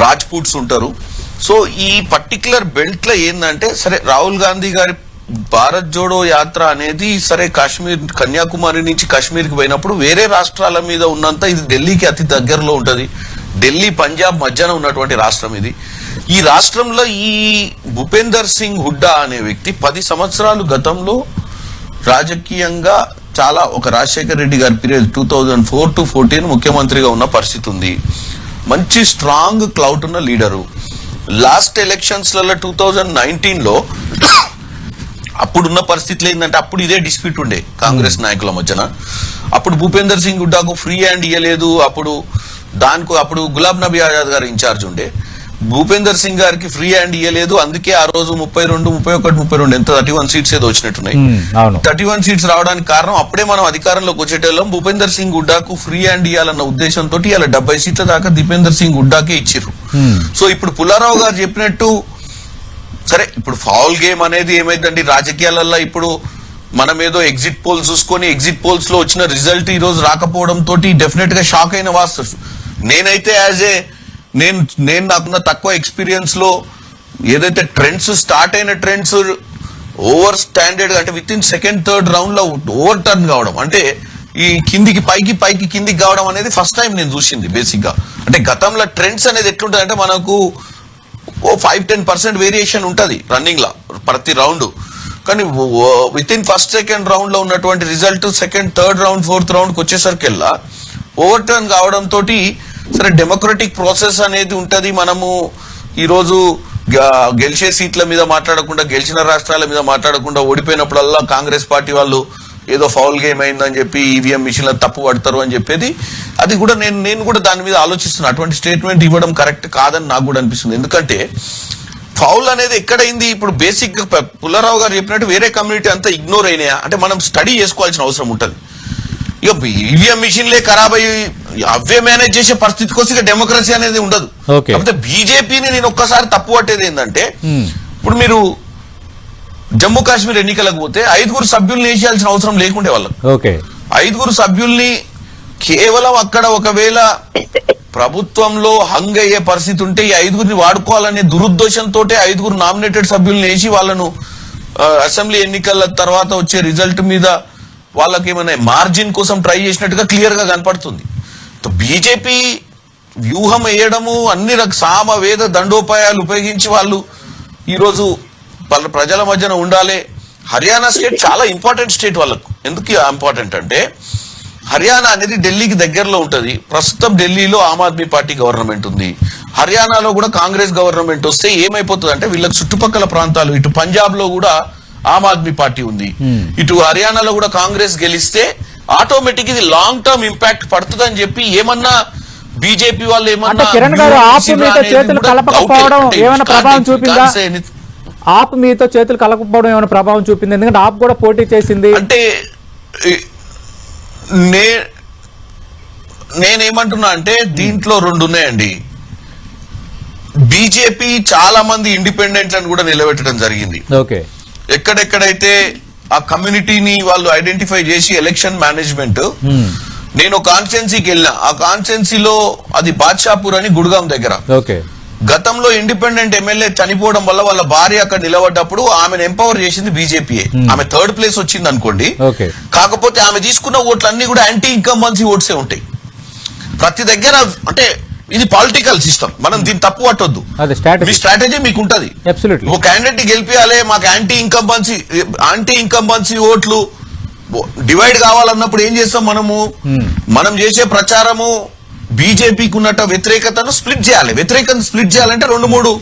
రాజ్పూట్స్ ఉంటారు. సో ఈ పర్టికులర్ బెల్ట్ లో ఏంటంటే సరే రాహుల్ గాంధీ గారి భారత్ జోడో యాత్ర అనేది సరే కాశ్మీర్, కన్యాకుమారి నుంచి కాశ్మీర్కి పోయినప్పుడు వేరే రాష్ట్రాల మీద ఉన్నంత ఇది ఢిల్లీకి అతి దగ్గరలో ఉంటది. ఢిల్లీ పంజాబ్ మధ్యన ఉన్నటువంటి రాష్ట్రం ఇది. ఈ రాష్ట్రంలో ఈ భూపేందర్ సింగ్ హుడ్డా అనే వ్యక్తి 10 సంవత్సరాలు గతంలో రాజకీయంగా చాలా ఒక రాజశేఖర్ రెడ్డి గారి పీరియడ్ 2004 to 14 ముఖ్యమంత్రిగా ఉన్న పరిస్థితి ఉంది. మంచి స్ట్రాంగ్ క్లౌట్ ఉన్న లీడరు. లాస్ట్ ఎలక్షన్స్ లలో 2019లో అప్పుడున్న పరిస్థితులు ఏంటంటే అప్పుడు ఇదే డిస్ప్యూట్ ఉండే కాంగ్రెస్ నాయకుల మధ్యన. అప్పుడు భూపేందర్ సింగ్ హుడ్డాకు ఫ్రీ హ్యాండ్ ఇవ్వలేదు. అప్పుడు గులాబ్ నబీ ఆజాద్ గారు ఇన్ఛార్జ్ ఉండే. భూపేందర్ సింగ్ గారికి ఫ్రీ హ్యాండ్ ఇవ్వలేదు. అందుకే ఆ రోజు 32 ఎంత 31 సీట్స్ ఏదో వచ్చినట్టున్నాయి. 31 సీట్స్ రావడానికి కారణం అప్పుడే మనం అధికారంలోకి వచ్చేటోళ్ళం. భూపేందర్ సింగ్ హుడ్డాకు ఫ్రీ హ్యాండ్ ఇవ్వాలన్న ఉద్దేశంతో ఇలా 70 సీట్ల దాకా దీపేందర్ సింగ్ హుడ్డాకే ఇచ్చిర్రు. సో ఇప్పుడు పుల్లారావు గారు చెప్పినట్టు సరే ఇప్పుడు ఫౌల్ గేమ్ అనేది ఏమైందండి రాజకీయాలలో, ఇప్పుడు మనం ఏదో ఎగ్జిట్ పోల్స్ చూసుకొని ఎగ్జిట్ పోల్స్ లో వచ్చిన రిజల్ట్ ఈ రోజు రాకపోవడం తోటి డెఫినెట్ గా షాక్ అయిన వాస్తవం. నేనైతే నేను నాకున్న తక్కువ ఎక్స్పీరియన్స్ లో ఏదైతే ట్రెండ్స్ స్టార్ట్ అయిన ట్రెండ్స్ ఓవర్ స్టాండర్డ్ అంటే with in second third round లో ఓవర్ టర్న్ కావడం, అంటే ఈ కిందికి పైకి కిందికి కావడం అనేది ఫస్ట్ టైం నేను చూసింది. బేసిక్ గా అంటే గతంలో ట్రెండ్స్ అనేది ఎట్లుంటది అంటే మనకు 5-10% వేరియేషన్ ఉంటది రన్నింగ్ లా ప్రతి రౌండ్. కానీ with in first second round లో ఉన్నటువంటి result second third round fourth round కి వచ్చేసరికి ఓవర్ టర్న్ కావడం తోటి సరే డెమోక్రటిక్ ప్రాసెస్ అనేది ఉంటది. మనము ఈ రోజు గెలిచే సీట్ల మీద మాట్లాడకుండా, గెలిచిన రాష్ట్రాల మీద మాట్లాడకుండా, ఓడిపోయినప్పుడల్లా కాంగ్రెస్ పార్టీ వాళ్ళు ఏదో ఫౌల్ గేమ్ అయిందని చెప్పి ఈవీఎం మిషన్ల తప్పు పడతారు అని చెప్పేది, అది కూడా నేను కూడా దాని మీద ఆలోచిస్తున్నా. అటువంటి స్టేట్మెంట్ ఇవ్వడం కరెక్ట్ కాదని నాకు కూడా అనిపిస్తుంది. ఎందుకంటే ఫౌల్ అనేది ఎక్కడైంది, ఇప్పుడు బేసిక్ గా పుల్లారావు గారు చెప్పినట్టు వేరే కమ్యూనిటీ అంతా ఇగ్నోర్ అయినాయా అంటే మనం స్టడీ చేసుకోవాల్సిన అవసరం ఉంటుంది. ఇక ఈవీఎం మిషన్లే ఖరాబ్ అయ్యి అవే మేనేజ్ చేసే పరిస్థితికి వస్తే ఇక డెమోక్రసీ అనేది ఉండదు. కాకపోతే బీజేపీని నేను ఒక్కసారి తప్పు పట్టేది ఏంటంటే, ఇప్పుడు మీరు జమ్మూ కాశ్మీర్ ఎన్నికలకు పోతే 5 సభ్యుల్ని వేసేయాల్సిన అవసరం లేకుండే వాళ్ళకు. 5 సభ్యుల్ని కేవలం అక్కడ ఒకవేళ ప్రభుత్వంలో హంగ్ అయ్యే పరిస్థితి ఉంటే ఈ 5 వాడుకోవాలనే దురుద్దేశంతో 5 నామినేటెడ్ సభ్యుల్ని వేసి వాళ్ళను అసెంబ్లీ ఎన్నికల తర్వాత వచ్చే రిజల్ట్ మీద వాళ్ళకి ఏమైనా మార్జిన్ కోసం ట్రై చేసినట్టుగా క్లియర్ గా కనపడుతుంది. బీజేపీ వ్యూహం వేయడము అన్ని సామ వేద దండోపాయాలు ఉపయోగించి వాళ్ళు ఈరోజు వాళ్ళ ప్రజల మధ్యన ఉండాలి. హర్యానా స్టేట్ చాలా ఇంపార్టెంట్ స్టేట్ వాళ్ళకు. ఎందుకు ఇంపార్టెంట్ అంటే హర్యానా అనేది ఢిల్లీకి దగ్గరలో ఉంటది. ప్రస్తుతం ఢిల్లీలో ఆమ్ ఆద్మీ పార్టీ గవర్నమెంట్ ఉంది. హర్యానాలో కూడా కాంగ్రెస్ గవర్నమెంట్ వస్తే ఏమైపోతుంది అంటే వీళ్ళకి చుట్టుపక్కల ప్రాంతాలు, ఇటు పంజాబ్ లో కూడా ఆమ్ ఆద్మీ పార్టీ ఉంది, ఇటు హర్యానాలో కూడా కాంగ్రెస్ గెలిస్తే ఆటోమేటిక్ ఇది లాంగ్ టర్మ్ ఇంపాక్ట్ పడుతుంది అని చెప్పి ఏమన్నా బీజేపీ వాళ్ళు ఏమన్నా కిరణ్ గారు ఆపు మీతో చేతులు కలపకపోవడం ఏమైనా ప్రభావం చూపిందా? ఆప్ మీతో చేతులు కలపకపోవడం ఏమైనా ప్రభావం చూపింది? ఎందుకంటే ఆప్ కూడా పోటీ చేసింది. అంటే నేనేమంటున్నా అంటే దీంట్లో 2 ఉన్నాయండి. బీజేపీ చాలా మంది ఇండిపెండెంట్లను కూడా నిలబెట్టడం జరిగింది. ఎక్కడెక్కడైతే ఆ కమ్యూనిటీని వాళ్ళు ఐడెంటిఫై చేసి ఎలక్షన్ మేనేజ్మెంట్. నేను కాన్స్టిట్యున్సీకి వెళ్ళినా, ఆ కాన్స్టిట్యున్సీలో అది బాద్షాపూర్ అని గుడ్గాం దగ్గర. గతంలో ఇండిపెండెంట్ ఎమ్మెల్యే చనిపోవడం వల్ల వాళ్ళ భార్య అక్కడ నిలబడ్డప్పుడు ఆమెను ఎంపవర్ చేసింది బీజేపీయే. ఆమె 3rd ప్లేస్ వచ్చింది అనుకోండి. కాకపోతే ఆమె తీసుకున్న ఓట్లన్నీ కూడా యాంటీ ఇన్కంబెన్సీ ఓట్సే ఉంటాయి ప్రతి దగ్గర. అంటే ఇది పొలిటికల్ సిస్టమ్, మనం దీన్ని తప్పు పట్టొద్దు. మీ స్ట్రాటజీ మీకు ఉంటది. ఒక క్యాండిడేట్ ని గెలిపియాలి, మాకు యాంటీ ఇన్కంబెన్సీ ఓట్లు డివైడ్ కావాలన్నప్పుడు ఏం చేస్తాం మనం చేసే ప్రచారము బీజేపీకి ఉన్నట్టు వ్యతిరేకతను స్ప్లిట్ చేయాలి. వ్యతిరేకతను స్ప్లిట్ చేయాలంటే 2-3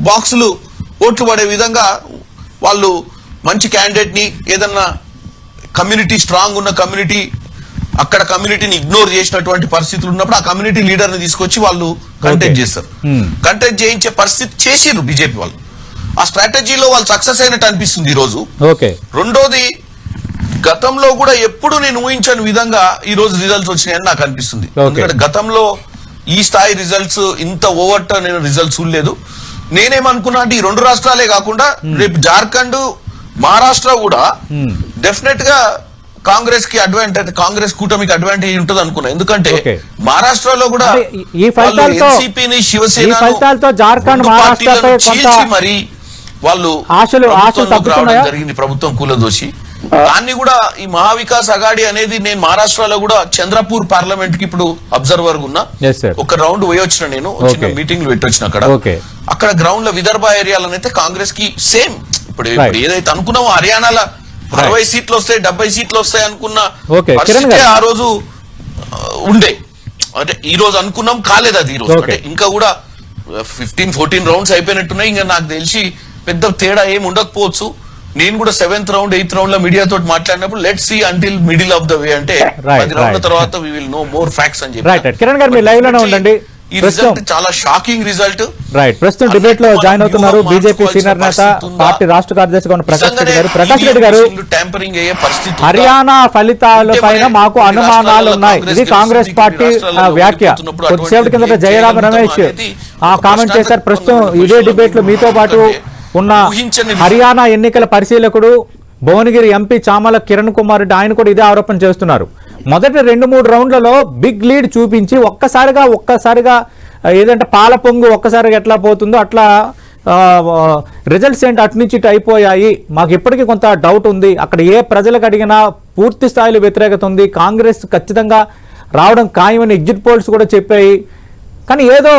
బాక్సులు ఓట్లు పడే విధంగా వాళ్ళు మంచి క్యాండిడేట్ ని, ఏదన్నా కమ్యూనిటీ స్ట్రాంగ్ ఉన్న కమ్యూనిటీ, అక్కడ కమ్యూనిటీని ఇగ్నోర్ చేసినటువంటి పరిస్థితులు ఉన్నప్పుడు ఆ కమ్యూనిటీ లీడర్ ని తీసుకొచ్చి వాళ్ళు కంటెస్ట్ చేస్తారు. కంటెస్ట్ చేయించే పరిస్థితి చేసిర్రు బీజేపీ వాళ్ళు. ఆ స్ట్రాటజీలో వాళ్ళు సక్సెస్ అయినట్టు అనిపిస్తుంది ఈ రోజు. రెండోది, గతంలో కూడా ఎప్పుడు నేను ఊహించని విధంగా ఈ రోజు రిజల్ట్స్ వచ్చినాయని నాకు అనిపిస్తుంది. ఎందుకంటే గతంలో ఈ స్థాయి రిజల్ట్స్, ఇంత ఓవర్ట్ నేను రిజల్ట్స్ చూడలేదు. నేనేమనుకున్నా అంటే ఈ 2 రాష్ట్రాలే కాకుండా రేపు జార్ఖండ్, మహారాష్ట్ర కూడా డెఫినెట్ గా కాంగ్రెస్ కి అడ్వాంటేజ్, కాంగ్రెస్ కూటమికి అడ్వాంటేజ్ ఉంటుంది అనుకున్నా. ఎందుకంటే మహారాష్ట్రలో కూడా ఎన్సీపీని, శివసేన జార్ఖండ్ మరి వాళ్ళు జరిగింది ప్రభుత్వం కూలదోసి. దాన్ని కూడా ఈ మహావికాస్ అఘాడి అనేది, నేను మహారాష్ట్రలో కూడా చంద్రపూర్ పార్లమెంట్ కి ఇప్పుడు అబ్జర్వర్ ఉన్నా. ఒక రౌండ్ పోయి వచ్చిన, నేను చిన్న మీటింగ్లు పెట్టొచ్చిన అక్కడ గ్రౌండ్ లో విదర్భ ఏరియాలోనైతే కాంగ్రెస్ కి సేమ్ ఇప్పుడు ఏదైతే అనుకున్నామో హర్యానాలో 60 సీట్లు వస్తాయి, 70 సీట్లు వస్తాయి అనుకున్న పరిస్థితి ఆ రోజు ఉండే. అంటే ఈ రోజు అనుకున్నాం, కాలేదు అది. ఈ రోజు అంటే ఇంకా కూడా 15-14 రౌండ్స్ అయిపోయినట్టున్నాయి. ఇంకా నాకు తెలిసి పెద్ద తేడా ఏమి ఉండకపోవచ్చు. నేను కూడా 7th రౌండ్ 8th రౌండ్ లో మీడియా తోటి మాట్లాడినప్పుడు let's see until middle of the way అంటే 10 రౌండ్ల తర్వాత we will know more facts అని చెప్పి. కిరణ్ గారు మీరు లైవ్ లోనే ఉండండి. ఈ రిజల్ట్ చాలా షాకింగ్ రిజల్ట్. ప్రస్తుతం డిబేట్ లో జాయిన్ అవుతున్నారు బీజేపీ సీనియర్ నేత, పార్టీ రాష్ట్ర కార్యదర్శిగా ఉన్న ప్రకాష్ రెడ్డి గారు. ట్యాంపరింగ్ అయ్యే పరిస్థితి. హర్యానా ఫలితాల పైన మాకు అనుమానాలు ఉన్నాయి, ఇది కాంగ్రెస్ పార్టీ వ్యాఖ్య. కొద్దిసేపటి కిందట జయరామ రమేష్ కామెంట్ చేశారు. ప్రస్తుతం ఇదే డిబేట్ లో మీతో పాటు ఉన్న హర్యానా ఎన్నికల పరిశీలకుడు భువనగిరి ఎంపీ చామల కిరణ్ కుమార్ రెడ్డి, ఆయన కూడా ఇదే ఆరోపణ చేస్తున్నారు. మొదటి 2-3 రౌండ్లలో బిగ్ లీడ్ చూపించి ఒక్కసారిగా ఏదంటే పాల పొంగు ఒక్కసారిగా ఎట్లా పోతుందో అట్లా రిజల్ట్స్ ఏంటి అటు నుంచి ఇటు అయిపోయాయి. మాకు ఇప్పటికీ కొంత డౌట్ ఉంది. అక్కడ ఏ ప్రజలకు అడిగినా పూర్తి స్థాయిలో వ్యతిరేకత ఉంది. కాంగ్రెస్ ఖచ్చితంగా రావడం ఖాయమని ఎగ్జిట్ పోల్స్ కూడా చెప్పాయి. కానీ ఏదో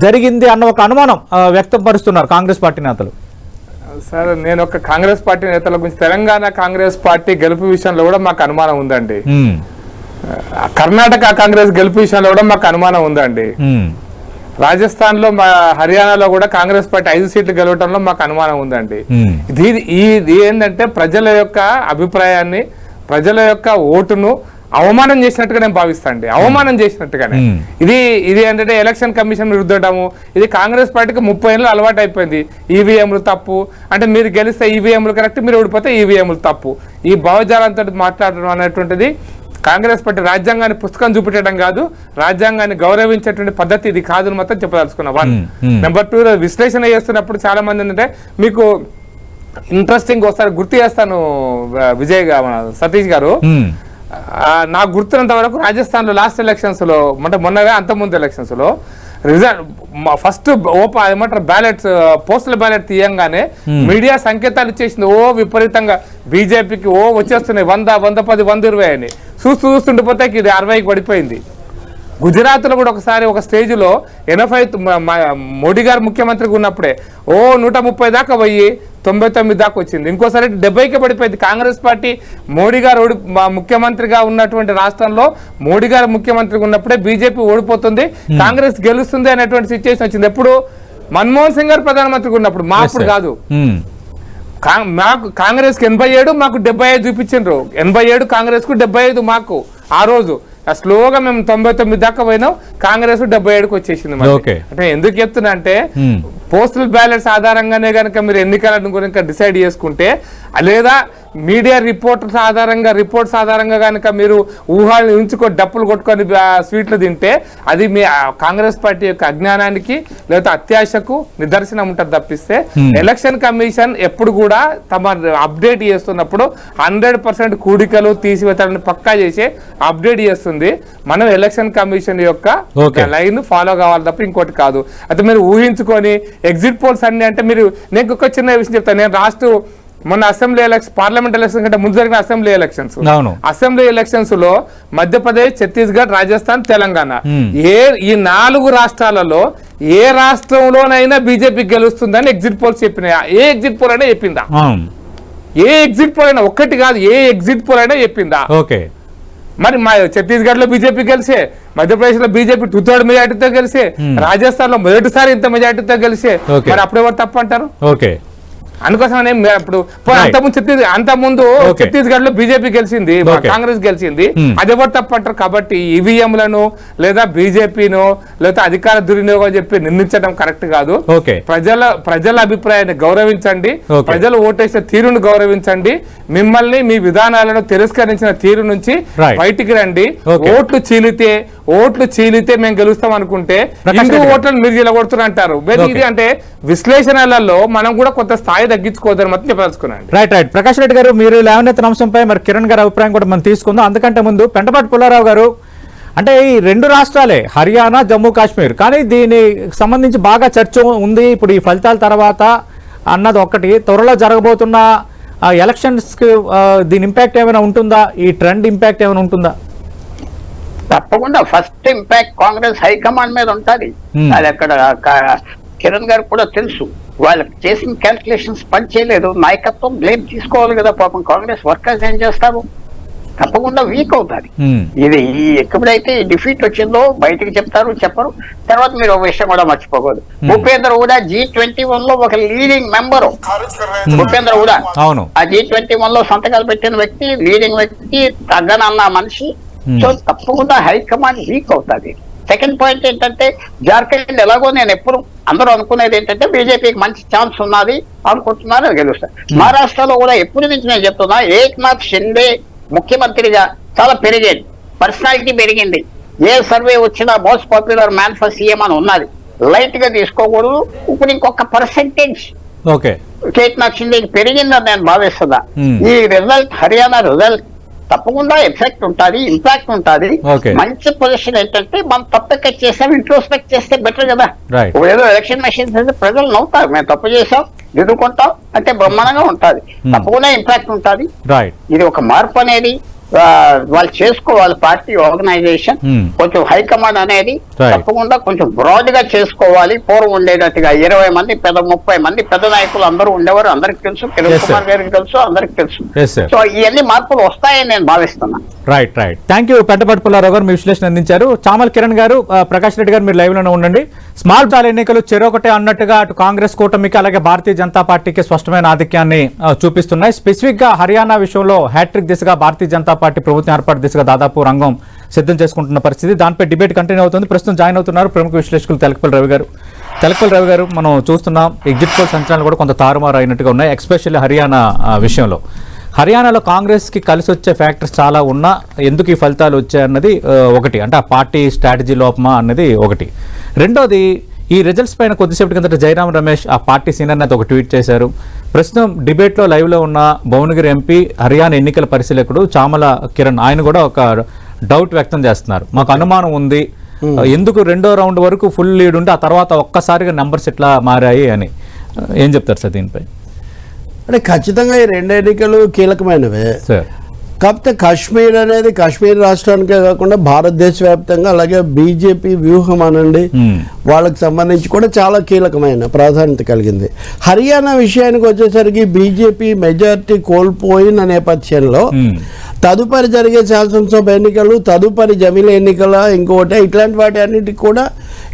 జరిగింది అన్న ఒక అనుమానం వ్యక్తం పరుస్తున్నారు కాంగ్రెస్ పార్టీ నేతలు. సార్, నేను ఒక కాంగ్రెస్ పార్టీ నేతల గురించి, తెలంగాణ కాంగ్రెస్ పార్టీ గెలుపు విషయంలో కూడా మాకు అనుమానం ఉందండి. కర్ణాటక కాంగ్రెస్ గెలుపు విషయంలో కూడా మాకు అనుమానం ఉందండి. రాజస్థాన్ లో, హర్యానాలో కూడా కాంగ్రెస్ పార్టీ 5 సీట్లు గెలవడంలో మాకు అనుమానం ఉందండి. ఇది ఏంటంటే ప్రజల యొక్క అభిప్రాయాన్ని, ప్రజల యొక్క ఓటును అవమానం చేసినట్టుగా నేను భావిస్తాండి. అవమానం చేసినట్టుగానే ఇది ఏంటంటే ఎలక్షన్ కమిషన్ రుద్దడము. ఇది కాంగ్రెస్ పార్టీకి 30 ఏళ్ళు అలవాటు అయిపోయింది. ఈవీఎంలు తప్పు అంటే, మీరు గెలిస్తే ఈవీఎంలు కరెక్ట్, మీరు ఓడిపోతే ఈవీఎంలు తప్పు. ఈ భావజాలంతో మాట్లాడడం అనేటువంటిది కాంగ్రెస్ పార్టీ రాజ్యాంగాన్ని పుస్తకం చూపెట్టడం కాదు, రాజ్యాంగాన్ని గౌరవించేటువంటి పద్ధతి ఇది కాదు అని మాత్రం చెప్పదలుచుకున్నా. 1. నెంబర్ 2, విశ్లేషణ చేస్తున్నప్పుడు చాలా మంది ఏంటంటే మీకు ఇంట్రెస్టింగ్ ఒకసారి గుర్తు చేస్తాను విజయ్ సతీష్ గారు. నాకు గుర్తున్నంత వరకు రాజస్థాన్ లో లాస్ట్ ఎలక్షన్స్ లో అంటే మొన్నగా అంతకుముందు ఎలక్షన్స్ లో రిజల్ట్ ఫస్ట్ ఏమంటారు బ్యాలెట్స్ పోస్టల్ బ్యాలెట్ తీయంగానే మీడియా సంకేతాలు ఇచ్చేసింది. విపరీతంగా బీజేపీకి వచ్చేస్తున్నాయి 100, 110, 120 అని. చూస్తుండిపోతే ఇది 60కి పడిపోయింది. గుజరాత్ లో కూడా ఒకసారి ఒక స్టేజ్ లో 80 మోడీ గారు ముఖ్యమంత్రిగా ఉన్నప్పుడే 130 దాకా పోయి 99 దాకా వచ్చింది. ఇంకోసారి 70కి పడిపోయింది. కాంగ్రెస్ పార్టీ మోడీ గారు ముఖ్యమంత్రిగా ఉన్నటువంటి రాష్ట్రంలో మోడీ గారు ముఖ్యమంత్రిగా ఉన్నప్పుడే బీజేపీ ఓడిపోతుంది, కాంగ్రెస్ గెలుస్తుంది అనేటువంటి సిచ్యువేషన్ వచ్చింది. ఎప్పుడు మన్మోహన్ సింగ్ గారు ప్రధానమంత్రిగా ఉన్నప్పుడు, అప్పుడు కాదు. మాకు కాంగ్రెస్ కి 87, మాకు 75 చూపించారు. 87 కాంగ్రెస్ కు 75 మాకు. ఆ రోజు స్లోగా మేము 99 దాకా పోయినాం, కాంగ్రెస్ 77కి వచ్చేసింది. అంటే ఎందుకు చెప్తున్నా అంటే పోస్టల్ బ్యాలెట్స్ ఆధారంగానే కనుక మీరు ఎన్నికలను కనుక డిసైడ్ చేసుకుంటే, లేదా మీడియా రిపోర్ట్స్ ఆధారంగా కనుక మీరు ఊహల్ని ఉంచుకొని డప్పులు కొట్టుకొని స్వీట్లు తింటే అది మీ కాంగ్రెస్ పార్టీ యొక్క అజ్ఞానానికి లేదా అత్యాశకు నిదర్శనం ఉంటుంది తప్పిస్తే, ఎలక్షన్ కమిషన్ ఎప్పుడు కూడా తమ అప్డేట్ చేస్తున్నప్పుడు 100% కూడికలు తీసివేతలను పక్కా చేసి అప్డేట్ చేస్తుంది. మనం ఎలక్షన్ కమిషన్ యొక్క లైన్ ఫాలో కావాలి తప్ప ఇంకోటి కాదు. అయితే మీరు ఊహించుకొని ఎగ్జిట్ పోల్స్ అన్ని అంటే మీరు, నేను ఒక చిన్న విషయం చెప్తాను. నేను మొన్న అసెంబ్లీ ఎలక్షన్, పార్లమెంట్ ఎలక్షన్ కంటే ముందు జరిగిన అసెంబ్లీ ఎలక్షన్స్ లో మధ్యప్రదేశ్, ఛత్తీస్గఢ్, రాజస్థాన్, తెలంగాణ ఈ 4 రాష్ట్రాలలో ఏ రాష్ట్రంలోనైనా బీజేపీ గెలుస్తుందని ఎగ్జిట్ పోల్స్ చెప్పినాయా? ఏ ఎగ్జిట్ పోల్ అయినా చెప్పిందా? ఏ ఎగ్జిట్ పోల్ అయినా, ఒక్కటి కాదు, ఏ ఎగ్జిట్ పోల్ అయినా చెప్పిందా? మరి మా ఛత్తీస్గఢ్ లో బీజేపీ గెలిసే, మధ్యప్రదేశ్ లో బీజేపీ 2/3 మెజార్టీతో గెలిసే, రాజస్థాన్ లో మొదటిసారి ఇంత మెజార్టీతో గెలిసే, మరి అప్పుడు ఎవరు తప్పు అంటారు? అందుకోసమనే ఇప్పుడు అంతకుముందు ఛత్తీస్గఢ్ లో బీజేపీ గెలిచింది, కాంగ్రెస్ గెలిచింది, అది ఎవరు తప్పంటారు? కాబట్టి ఈవీఎంలను లేదా బీజేపీను లేదా అధికార దుర్వినియోగం చెప్పి నిందించడం కరెక్ట్ కాదు. ప్రజల అభిప్రాయాన్ని గౌరవించండి, ప్రజలు ఓటేసిన తీరును గౌరవించండి, మిమ్మల్ని మీ విధానాలను తిరస్కరించిన తీరు నుంచి బయటికి రండి. ఓట్లు చీలితే మేము గెలుస్తాం అనుకుంటే హిందూ ఓట్లను మీరు గెలగొడుతున్నారు అంటారు. ఇది అంటే విశ్లేషణలలో మనం కూడా కొంత స్థాయి తగ్గించుకోవద్దని మాత్రం చెప్పదలుచుకున్నాను. రైట్. ప్రకాష్ రెడ్డి గారు, మీరు లేవనెత్తిన అంశంపై మరి కిరణ్ గారి అభిప్రాయం కూడా మనం తీసుకుందాం. అందుకంటే ముందు పెంటపాటి పుల్లారావు గారు, అంటే ఈ 2 రాష్ట్రాలే హర్యానా, జమ్మూ కాశ్మీర్, కానీ దీనికి సంబంధించి బాగా చర్చ ఉంది ఇప్పుడు ఈ ఫలితాల తర్వాత అన్నది ఒకటి. త్వరలో జరగబోతున్న ఎలక్షన్స్ కి దీని ఇంపాక్ట్ ఏమైనా ఉంటుందా? ఈ ట్రెండ్ ఇంపాక్ట్ ఏమైనా ఉంటుందా? తప్పకుండా ఫస్ట్ ఇంపాక్ట్ కాంగ్రెస్ హైకమాండ్ మీద ఉంటుంది. అది అక్కడ కిరణ్ గారు కూడా తెలుసు. వాళ్ళకి చేసిన క్యాల్కులేషన్స్ పని చేయలేదు. నాయకత్వం బ్లేమ్ తీసుకోవాలి కదా. పాపం కాంగ్రెస్ వర్కర్స్ ఏం చేస్తారు? తప్పకుండా వీక్ అవుతారు. ఇది ఎప్పుడైతే డిఫీట్ వచ్చిందో బయటకు చెప్పరు. తర్వాత మీరు ఒక విషయం కూడా మర్చిపోకూడదు, భూపేంద్ర హూడా G21 లో ఒక లీడింగ్ మెంబరు. భూపేంద్ర హూడా ఆ G21 లో సంతకాలు పెట్టిన వ్యక్తి, లీడింగ్ వ్యక్తి, తగ్గనన్న మనిషి. సో తప్పకుండా హైకమాండ్ వీక్ అవుతుంది. సెకండ్ పాయింట్ ఏంటంటే, జార్ఖండ్ ఎలాగో నేను ఎప్పుడు అందరూ అనుకునేది ఏంటంటే బీజేపీకి మంచి ఛాన్స్ ఉన్నది అనుకుంటున్నారు, అది గెలుస్తారు. మహారాష్ట్రలో కూడా ఎప్పుడు నుంచి నేను చెప్తున్నా, ఏక్నాథ్ షిండే ముఖ్యమంత్రిగా చాలా పెరిగేది, పర్సనాలిటీ పెరిగింది. ఏ సర్వే వచ్చినా most popular man for CM అని ఉన్నది. లైట్ గా తీసుకోకూడదు. ఇప్పుడు ఇంకొక పర్సెంటేజ్ ఏక్నాథ్ షిండేకి పెరిగిందని నేను భావిస్తున్నా. ఈ రిజల్ట్, హర్యానా రిజల్ట్ తప్పకుండా ఎఫెక్ట్ ఉంటుంది, ఇంపాక్ట్ ఉంటుంది. మంచి పొజిషన్ ఏంటంటే మనం తప్పక చేసాం, ఇంట్రోస్పెక్ట్ చేస్తే బెటర్ కదా. ఏదో ఎలక్షన్ మెషిన్స్ అయితే ప్రజలు నవ్వుతారు, మేము తప్పు చేసాం దిద్దుకుంటాం అంటే బ్రహ్మాండంగా ఉంటుంది. తప్పకుండా ఇంపాక్ట్ ఉంటుంది. ఇది ఒక మార్పు అనేది వాళ్ళు చేసుకోవాలి. పార్టీ ఆర్గనైజేషన్ కొంచెం హైకమాండ్ అనేది తప్పకుండా కొంచెం బ్రాడ్ గా చేసుకోవాలి. పూర్వం ఉండేటట్టుగా 20 మంది 30 మంది పెద్ద నాయకులు అందరూ ఉండేవారు. అందరికి తెలుసు, కిరణ్ కుమార్ గారికి తెలుసు, అందరికి తెలుసు. సో ఇవన్నీ మార్పులు వస్తాయని నేను భావిస్తున్నాను. Right. Thank you Pentapati Pullarao గారు, మీ విశ్లేషణ అందించారు. చామల కిరణ్ గారు, ప్రకాష్ రెడ్డి గారు, మీరు లైవ్ లోనే ఉండండి. స్మాల్ జాల ఎన్నికలు చెరొకటే అన్నట్టుగా అటు కాంగ్రెస్ కూటమికి అలాగే భారతీయ జనతా పార్టీకి స్పష్టమైన ఆధిక్యాన్ని చూపిస్తున్నాయి. స్పెసిఫిక్ గా హర్యానా విషయంలో హ్యాట్రిక్ దిశగా భారతీయ జనతా పార్టీ ప్రభుత్వం ఏర్పాటు దిశగా దాదాపు రంగం సిద్ధం చేసుకుంటున్న పరిస్థితి. దానిపై డిబేట్ కంటిన్యూ అవుతుంది. ప్రస్తుతం జాయిన్ అవుతున్నారు ప్రముఖ విశ్లేషకులు తెలకపల్లి రవి గారు. మనం చూస్తున్నాం ఎగ్జిట్ పోల్ సంచలనాలు కూడా కొంత తారుమారు అయినట్టుగా ఉన్నాయి, ఎస్పెషల్లీ హర్యానా విషయంలో. హర్యానాలో కాంగ్రెస్కి కలిసి వచ్చే ఫ్యాక్టర్స్ చాలా ఉన్నా ఎందుకు ఈ ఫలితాలు వచ్చాయన్నది ఒకటి, అంటే ఆ పార్టీ స్ట్రాటజీ లోపమా అన్నది ఒకటి. రెండోది, ఈ రిజల్ట్స్ పైన కొద్దిసేపటి కిందట జయరాం రమేష్ ఆ పార్టీ సీనియర్ నేత ఒక ట్వీట్ చేశారు. ప్రస్తుతం డిబేట్లో లైవ్లో ఉన్న భువనగిరి ఎంపీ, హర్యానా ఎన్నికల పరిశీలకుడు చామల కిరణ్ ఆయన కూడా ఒక డౌట్ వ్యక్తం చేస్తున్నారు. మాకు అనుమానం ఉంది, ఎందుకు రెండో రౌండ్ వరకు ఫుల్ లీడ్ ఉంటే ఆ తర్వాత ఒక్కసారిగా నెంబర్స్ ఎట్లా మారాయి అని. ఏం చెప్తారు సార్ దీనిపై? అంటే ఖచ్చితంగా ఈ రెండు ఎన్నికలు కీలకమైనవే సార్. కాకపోతే కాశ్మీర్ అనేది కాశ్మీర్ రాష్ట్రానికే కాకుండా భారతదేశ వ్యాప్తంగా అలాగే బీజేపీ వ్యూహం అనండి వాళ్ళకి సంబంధించి కూడా చాలా కీలకమైన ప్రాధాన్యత కలిగింది. హర్యానా విషయానికి వచ్చేసరికి బీజేపీ మెజారిటీ కోల్పోయిన నేపథ్యంలో తదుపరి జరిగే శాసనసభ ఎన్నికలు, తదుపరి జమిల ఎన్నికల ఇంకోటి ఇట్లాంటి వాటి అన్నిటికి కూడా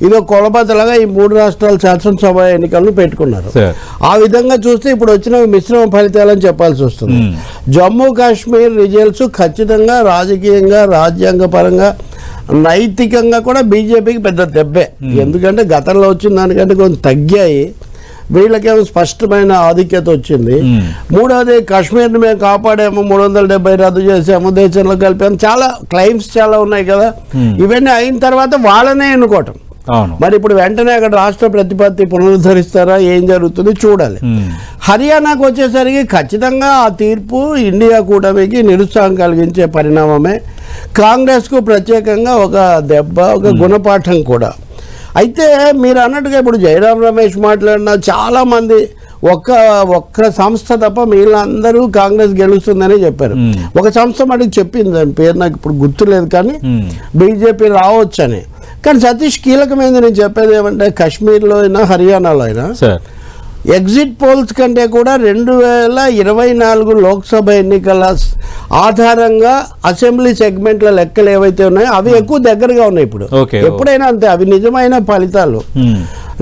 ఇదో కొలబద్దలుగా ఈ 3 రాష్ట్రాల శాసనసభ ఎన్నికలను పెట్టుకున్నారు. ఆ విధంగా చూస్తే ఇప్పుడు వచ్చిన మిశ్రమ ఫలితాలని చెప్పాల్సి వస్తుంది. జమ్మూ కాశ్మీర్ రిజల్ట్స్ ఖచ్చితంగా రాజకీయంగా, రాజ్యాంగ పరంగా, నైతికంగా కూడా బీజేపీకి పెద్ద దెబ్బే. ఎందుకంటే గతంలో వచ్చిన దానికంటే కొంచెం తగ్గాయి, వీళ్ళకేమో స్పష్టమైన ఆధిక్యత వచ్చింది. మూడవది, కాశ్మీర్ని మేము కాపాడాము, 370 రద్దు చేసాము, దేశంలో కలిపాము, చాలా క్లెయిమ్స్ చాలా ఉన్నాయి కదా. ఇవన్నీ అయిన తర్వాత వాళ్ళనే ఎన్నుకోవటం. మరి ఇప్పుడు వెంటనే అక్కడ రాష్ట్ర ప్రతిపత్తి పునరుద్ధరిస్తారా, ఏం జరుగుతుంది చూడాలి. హర్యానాకు వచ్చేసరికి ఖచ్చితంగా ఆ తీర్పు ఇండియా కూటమికి నిరుత్సాహం కలిగించే పరిణామమే. కాంగ్రెస్కు ప్రత్యేకంగా ఒక దెబ్బ, ఒక గుణపాఠం కూడా. అయితే మీరు అన్నట్టుగా ఇప్పుడు జయరాం రమేష్ మాట్లాడిన చాలామంది ఒక్క సంస్థ తప్ప వీళ్ళందరూ కాంగ్రెస్ గెలుస్తుందని చెప్పారు. ఒక సంస్థ మటుకు చెప్పింది, దాని పేరు నాకు ఇప్పుడు గుర్తులేదు, కానీ బీజేపీ రావచ్చని. కానీ సతీష్, కీలకమైనది నేను చెప్పేది ఏమంటే, కాశ్మీర్లో అయినా హర్యానాలో అయినా ఎగ్జిట్ పోల్స్ కంటే కూడా 2024 లోక్సభ ఎన్నికల ఆధారంగా అసెంబ్లీ సెగ్మెంట్ల లెక్కలు ఏవైతే ఉన్నాయో అవి ఎక్కువ దగ్గరగా ఉన్నాయి. ఇప్పుడు ఎప్పుడైనా అంతే, అవి నిజమైన ఫలితాలు.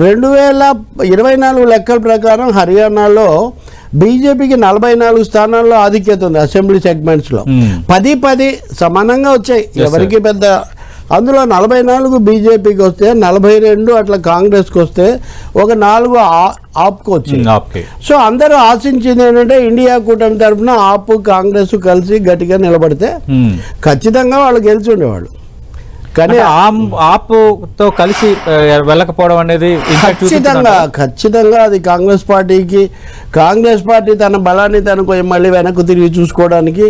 2024 లెక్కల ప్రకారం హర్యానాలో బీజేపీకి 44 స్థానాల్లో ఆధిక్యత ఉంది అసెంబ్లీ సెగ్మెంట్స్లో. 10 సమానంగా వచ్చాయి, ఎవరికి పెద్ద. అందులో 44 బీజేపీకి వస్తే 42 అట్లా కాంగ్రెస్కి వస్తే ఒక 4 ఆప్కి వచ్చింది. సో అందరూ ఆశించింది ఏంటంటే ఇండియా కూటమి తరఫున ఆప్, కాంగ్రెస్ కలిసి గట్టిగా నిలబడితే ఖచ్చితంగా వాళ్ళు గెలిచి ఉండేవాళ్ళు. కానీ ఆప్తో కలిసి వెళ్ళకపోవడం అనేది ఖచ్చితంగా అది కాంగ్రెస్ పార్టీ తన బలాన్ని తనకు మళ్ళీ వెనక్కు తిరిగి చూసుకోవడానికి.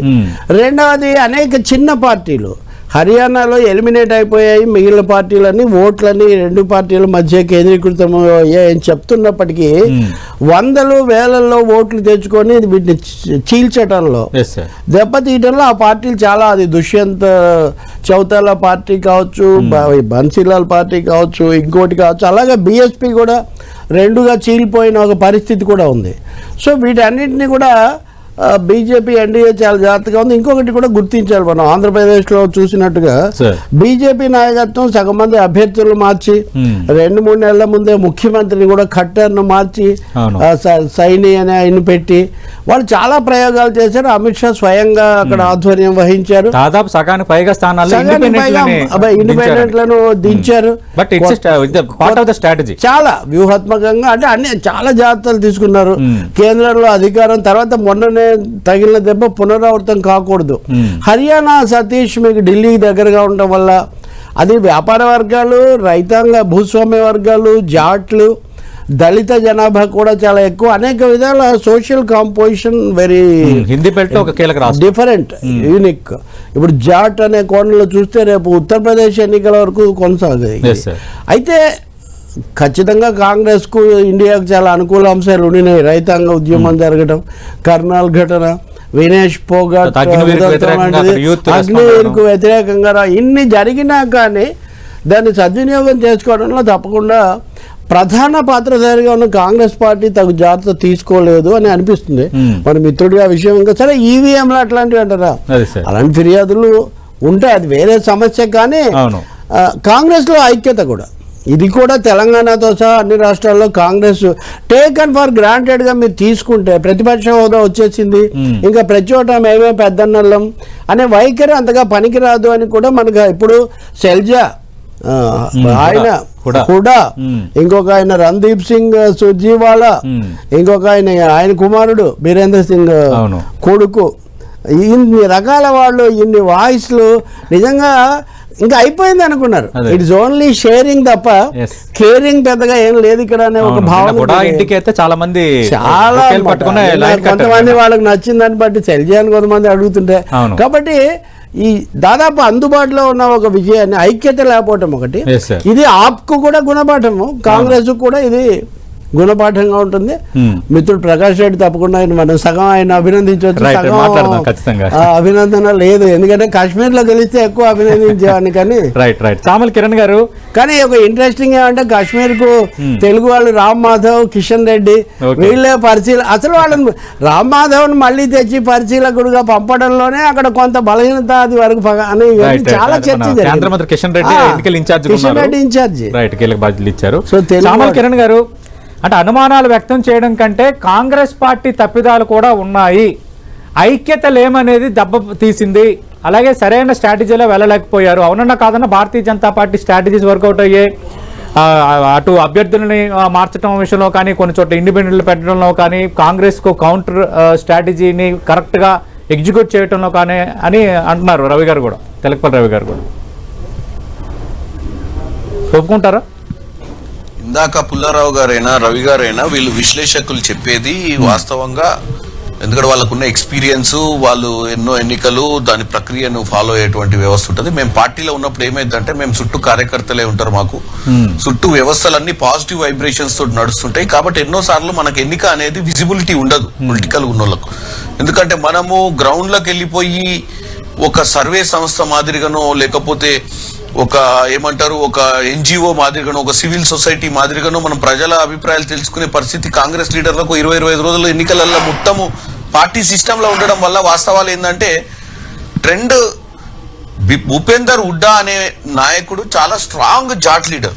రెండవది, అనేక చిన్న పార్టీలు హర్యానాలో ఎలిమినేట్ అయిపోయాయి, మిగిలిన పార్టీలన్నీ ఓట్లన్నీ 2 పార్టీల మధ్య కేంద్రీకృతం అయ్యాయని చెప్తున్నప్పటికీ వందలు వేలల్లో ఓట్లు తెచ్చుకొని వీటిని చీల్చడంలో, దెబ్బతీయడంలో ఆ పార్టీలు చాలా, అది దుష్యంత్ చౌతాలా పార్టీ కావచ్చు, బన్సీలాల్ పార్టీ కావచ్చు, ఇంకోటి కావచ్చు, అలాగే బీఎస్పీ కూడా 2గా చీలిపోయిన ఒక పరిస్థితి కూడా ఉంది. సో వీటన్నిటిని కూడా బీజేపీ ఎన్డీఏ చాలా జాగ్రత్తగా ఉంది. ఇంకొకటి కూడా గుర్తించాలి, మనం ఆంధ్రప్రదేశ్లో చూసినట్టుగా బీజేపీ నాయకత్వం సగం మంది అభ్యర్థులు మార్చి 2-3 నెలల ముందే ముఖ్యమంత్రిని కూడా ఖట్టర్ను మార్చి సైని అని ఆయన పెట్టి వాళ్ళు చాలా ప్రయోగాలు చేశారు. అమిత్ షా స్వయంగా అక్కడ ఆధ్వర్యం వహించారు. దాదాపు సగానికి పైగా ఇండిపెండెంట్లను దించారు. చాలా వ్యూహాత్మకంగా, అంటే అన్ని చాలా జాగ్రత్తలు తీసుకున్నారు. కేంద్రంలో అధికారం తర్వాత మొన్ననే తగిలిన దెబ్బ పునరావృతం కాకూడదు. హర్యానా సతీష్ మీకు ఢిల్లీకి దగ్గరగా ఉండటం వల్ల అది వ్యాపార వర్గాలు, రైతాంగ భూస్వామ్య వర్గాలు, జాట్లు, దళిత జనాభా కూడా చాలా ఎక్కువ. అనేక విధాల social composition very Hindi belt ఒక కీలక రాష్ట్రం, డిఫరెంట్, యూనిక్. ఇప్పుడు జాట్ అనే కోణంలో చూస్తే రేపు ఉత్తరప్రదేశ్ ఎన్నికల వరకు కొనసాగాయి. అయితే ఖచ్చితంగా కాంగ్రెస్కు ఇండియాకు చాలా అనుకూల అంశాలు ఉండినాయి. రైతాంగ ఉద్యమం జరగడం, కర్నాల్ ఘటన, వినేష్ పోగాట్ అగ్నివీర్కు వ్యతిరేకంగా ఇన్ని జరిగినా కానీ దాన్ని సద్వినియోగం చేసుకోవడంలో తప్పకుండా ప్రధాన పాత్రధారిగా ఉన్న కాంగ్రెస్ పార్టీ తగు జాగ్రత్త తీసుకోలేదు అని అనిపిస్తుంది. మన మిత్రుడిగా విషయం ఇంకా సరే, ఈవీఎంలు అట్లాంటివి అంటారా, అలాంటి ఫిర్యాదులు ఉంటాయి, అది వేరే సమస్య. కానీ కాంగ్రెస్లో ఐక్యత కూడా, ఇది కూడా తెలంగాణతో సహా అన్ని రాష్ట్రాల్లో కాంగ్రెస్ టేకన్ ఫర్ గ్రాంటెడ్గా మీరు తీసుకుంటే ప్రతిపక్ష హోదా వచ్చేసింది, ఇంకా ప్రతి చోట మేమే పెద్దన్నల్లం అనే వైఖరి అంతగా పనికిరాదు అని కూడా మనకు ఇప్పుడు శైలజ ఆయన కూడా ఇంకొక ఆయన రణదీప్ సింగ్ సుర్జీవాలా, ఇంకొక ఆయన కుమారుడు బీరేంద్ర సింగ్ కొడుకు, ఇన్ని రకాల వాళ్ళు, ఇన్ని వాయిస్లు, నిజంగా ఇంకా అయిపోయింది అనుకున్నారు. ఇట్స్ ఓన్లీ షేరింగ్ తప్ప కేరింగ్ పెద్దగా ఏం లేదు ఇక్కడ అనే ఒక భావన. ఇంటికి అయితే చాలా మంది కొంతమంది వాళ్ళకి నచ్చిన దాన్ని బట్టి సెల్ చేయని కొంతమంది అడుగుతుంటే, కాబట్టి ఈ దాదాపు అందుబాటులో ఉన్న ఒక విజయాన్ని, ఐక్యత లేకపోవటం ఒకటి, ఇది ఆప్కు కూడా గుణపాఠము, కాంగ్రెస్ కూడా ఇది గుణపాఠంగా ఉంటుంది. మిత్రుడు ప్రకాష్ రెడ్డి తప్పకుండా మనం సగం ఆయన అభినందించవచ్చు, సగం అభినందన లేదు, ఎందుకంటే కాశ్మీర్ లో గెలిస్తే ఎక్కువ అభినందించేవాడిని. కానీ చామల కిరణ్ గారు, కానీ ఒక ఇంట్రెస్టింగ్ ఏమంటే కాశ్మీర్ కు తెలుగు వాళ్ళు రామ్ మాధవ్, కిషన్ రెడ్డి వీళ్ళే అసలు వాళ్ళని రామ్ మాధవ్ మళ్ళీ తెచ్చి పరిశీలకుడుగా పంపడంలోనే అక్కడ కొంత బలహీనత అది వరకు అని చాలా చర్చ జరిగింది. కిషన్ రెడ్డి ఇన్ఛార్జి కీలక బాధ్యతలు ఇచ్చారు. సో చామల కిరణ్ గారు, అంటే అనుమానాలు వ్యక్తం చేయడం కంటే కాంగ్రెస్ పార్టీ తప్పిదాలు కూడా ఉన్నాయి, ఐక్యత లేమనేది దెబ్బ తీసింది, అలాగే సరైన స్ట్రాటజీలో వెళ్ళలేకపోయారు. అవునన్నా కాదన్నా Bharatiya Janata party strategies work out అయ్యాయి, అటు అభ్యర్థులని మార్చడం విషయంలో కానీ, కొన్ని చోట్ల ఇండిపెండెంట్లు పెట్టడంలో కానీ, కాంగ్రెస్కు కౌంటర్ స్ట్రాటజీని కరెక్ట్గా ఎగ్జిక్యూట్ చేయడంలో కానీ అని అంటున్నారు రవి గారు కూడా, తెలకపల్లి రవి గారు కూడా. ఒప్పుకుంటారా? ఇందాక పుల్లారావు గారైనా రవి గారైనా వీళ్ళు విశ్లేషకులు చెప్పేది వాస్తవంగా, ఎందుకంటే వాళ్ళకున్న ఎక్స్పీరియన్స్, వాళ్ళు ఎన్నో ఎన్నికలు, దాని ప్రక్రియను ఫాలో అయ్యేటువంటి వ్యవస్థ ఉంటుంది. మేము పార్టీలో ఉన్నప్పుడు ఏమైందంటే, మేము చుట్టూ కార్యకర్తలే ఉంటారు, మాకు చుట్టూ వ్యవస్థలన్నీ పాజిటివ్ వైబ్రేషన్స్ తోటి నడుస్తుంటాయి. కాబట్టి ఎన్నోసార్లు మనకు ఎన్నిక అనేది విజిబిలిటీ ఉండదు పొలిటికల్ ఉన్నోళ్ళకు. ఎందుకంటే మనము గ్రౌండ్లోకి వెళ్ళిపోయి ఒక సర్వే సంస్థ మాదిరిగానో, లేకపోతే ఒక ఏమంటారు, ఒక ఎన్జిఓ మాదిరిగానో, ఒక సివిల్ సొసైటీ మాదిరిగానో మనం ప్రజల అభిప్రాయాలు తెలుసుకునే పరిస్థితి కాంగ్రెస్ లీడర్లకు 20-25 రోజుల్లో ఎన్నికలలో మొత్తము పార్టీ సిస్టమ్ లో ఉండడం వల్ల వాస్తవాలు ఏంటంటే, ట్రెండ్ భూపేందర్ హుడ్డా అనే నాయకుడు చాలా స్ట్రాంగ్ జాట్ లీడర్.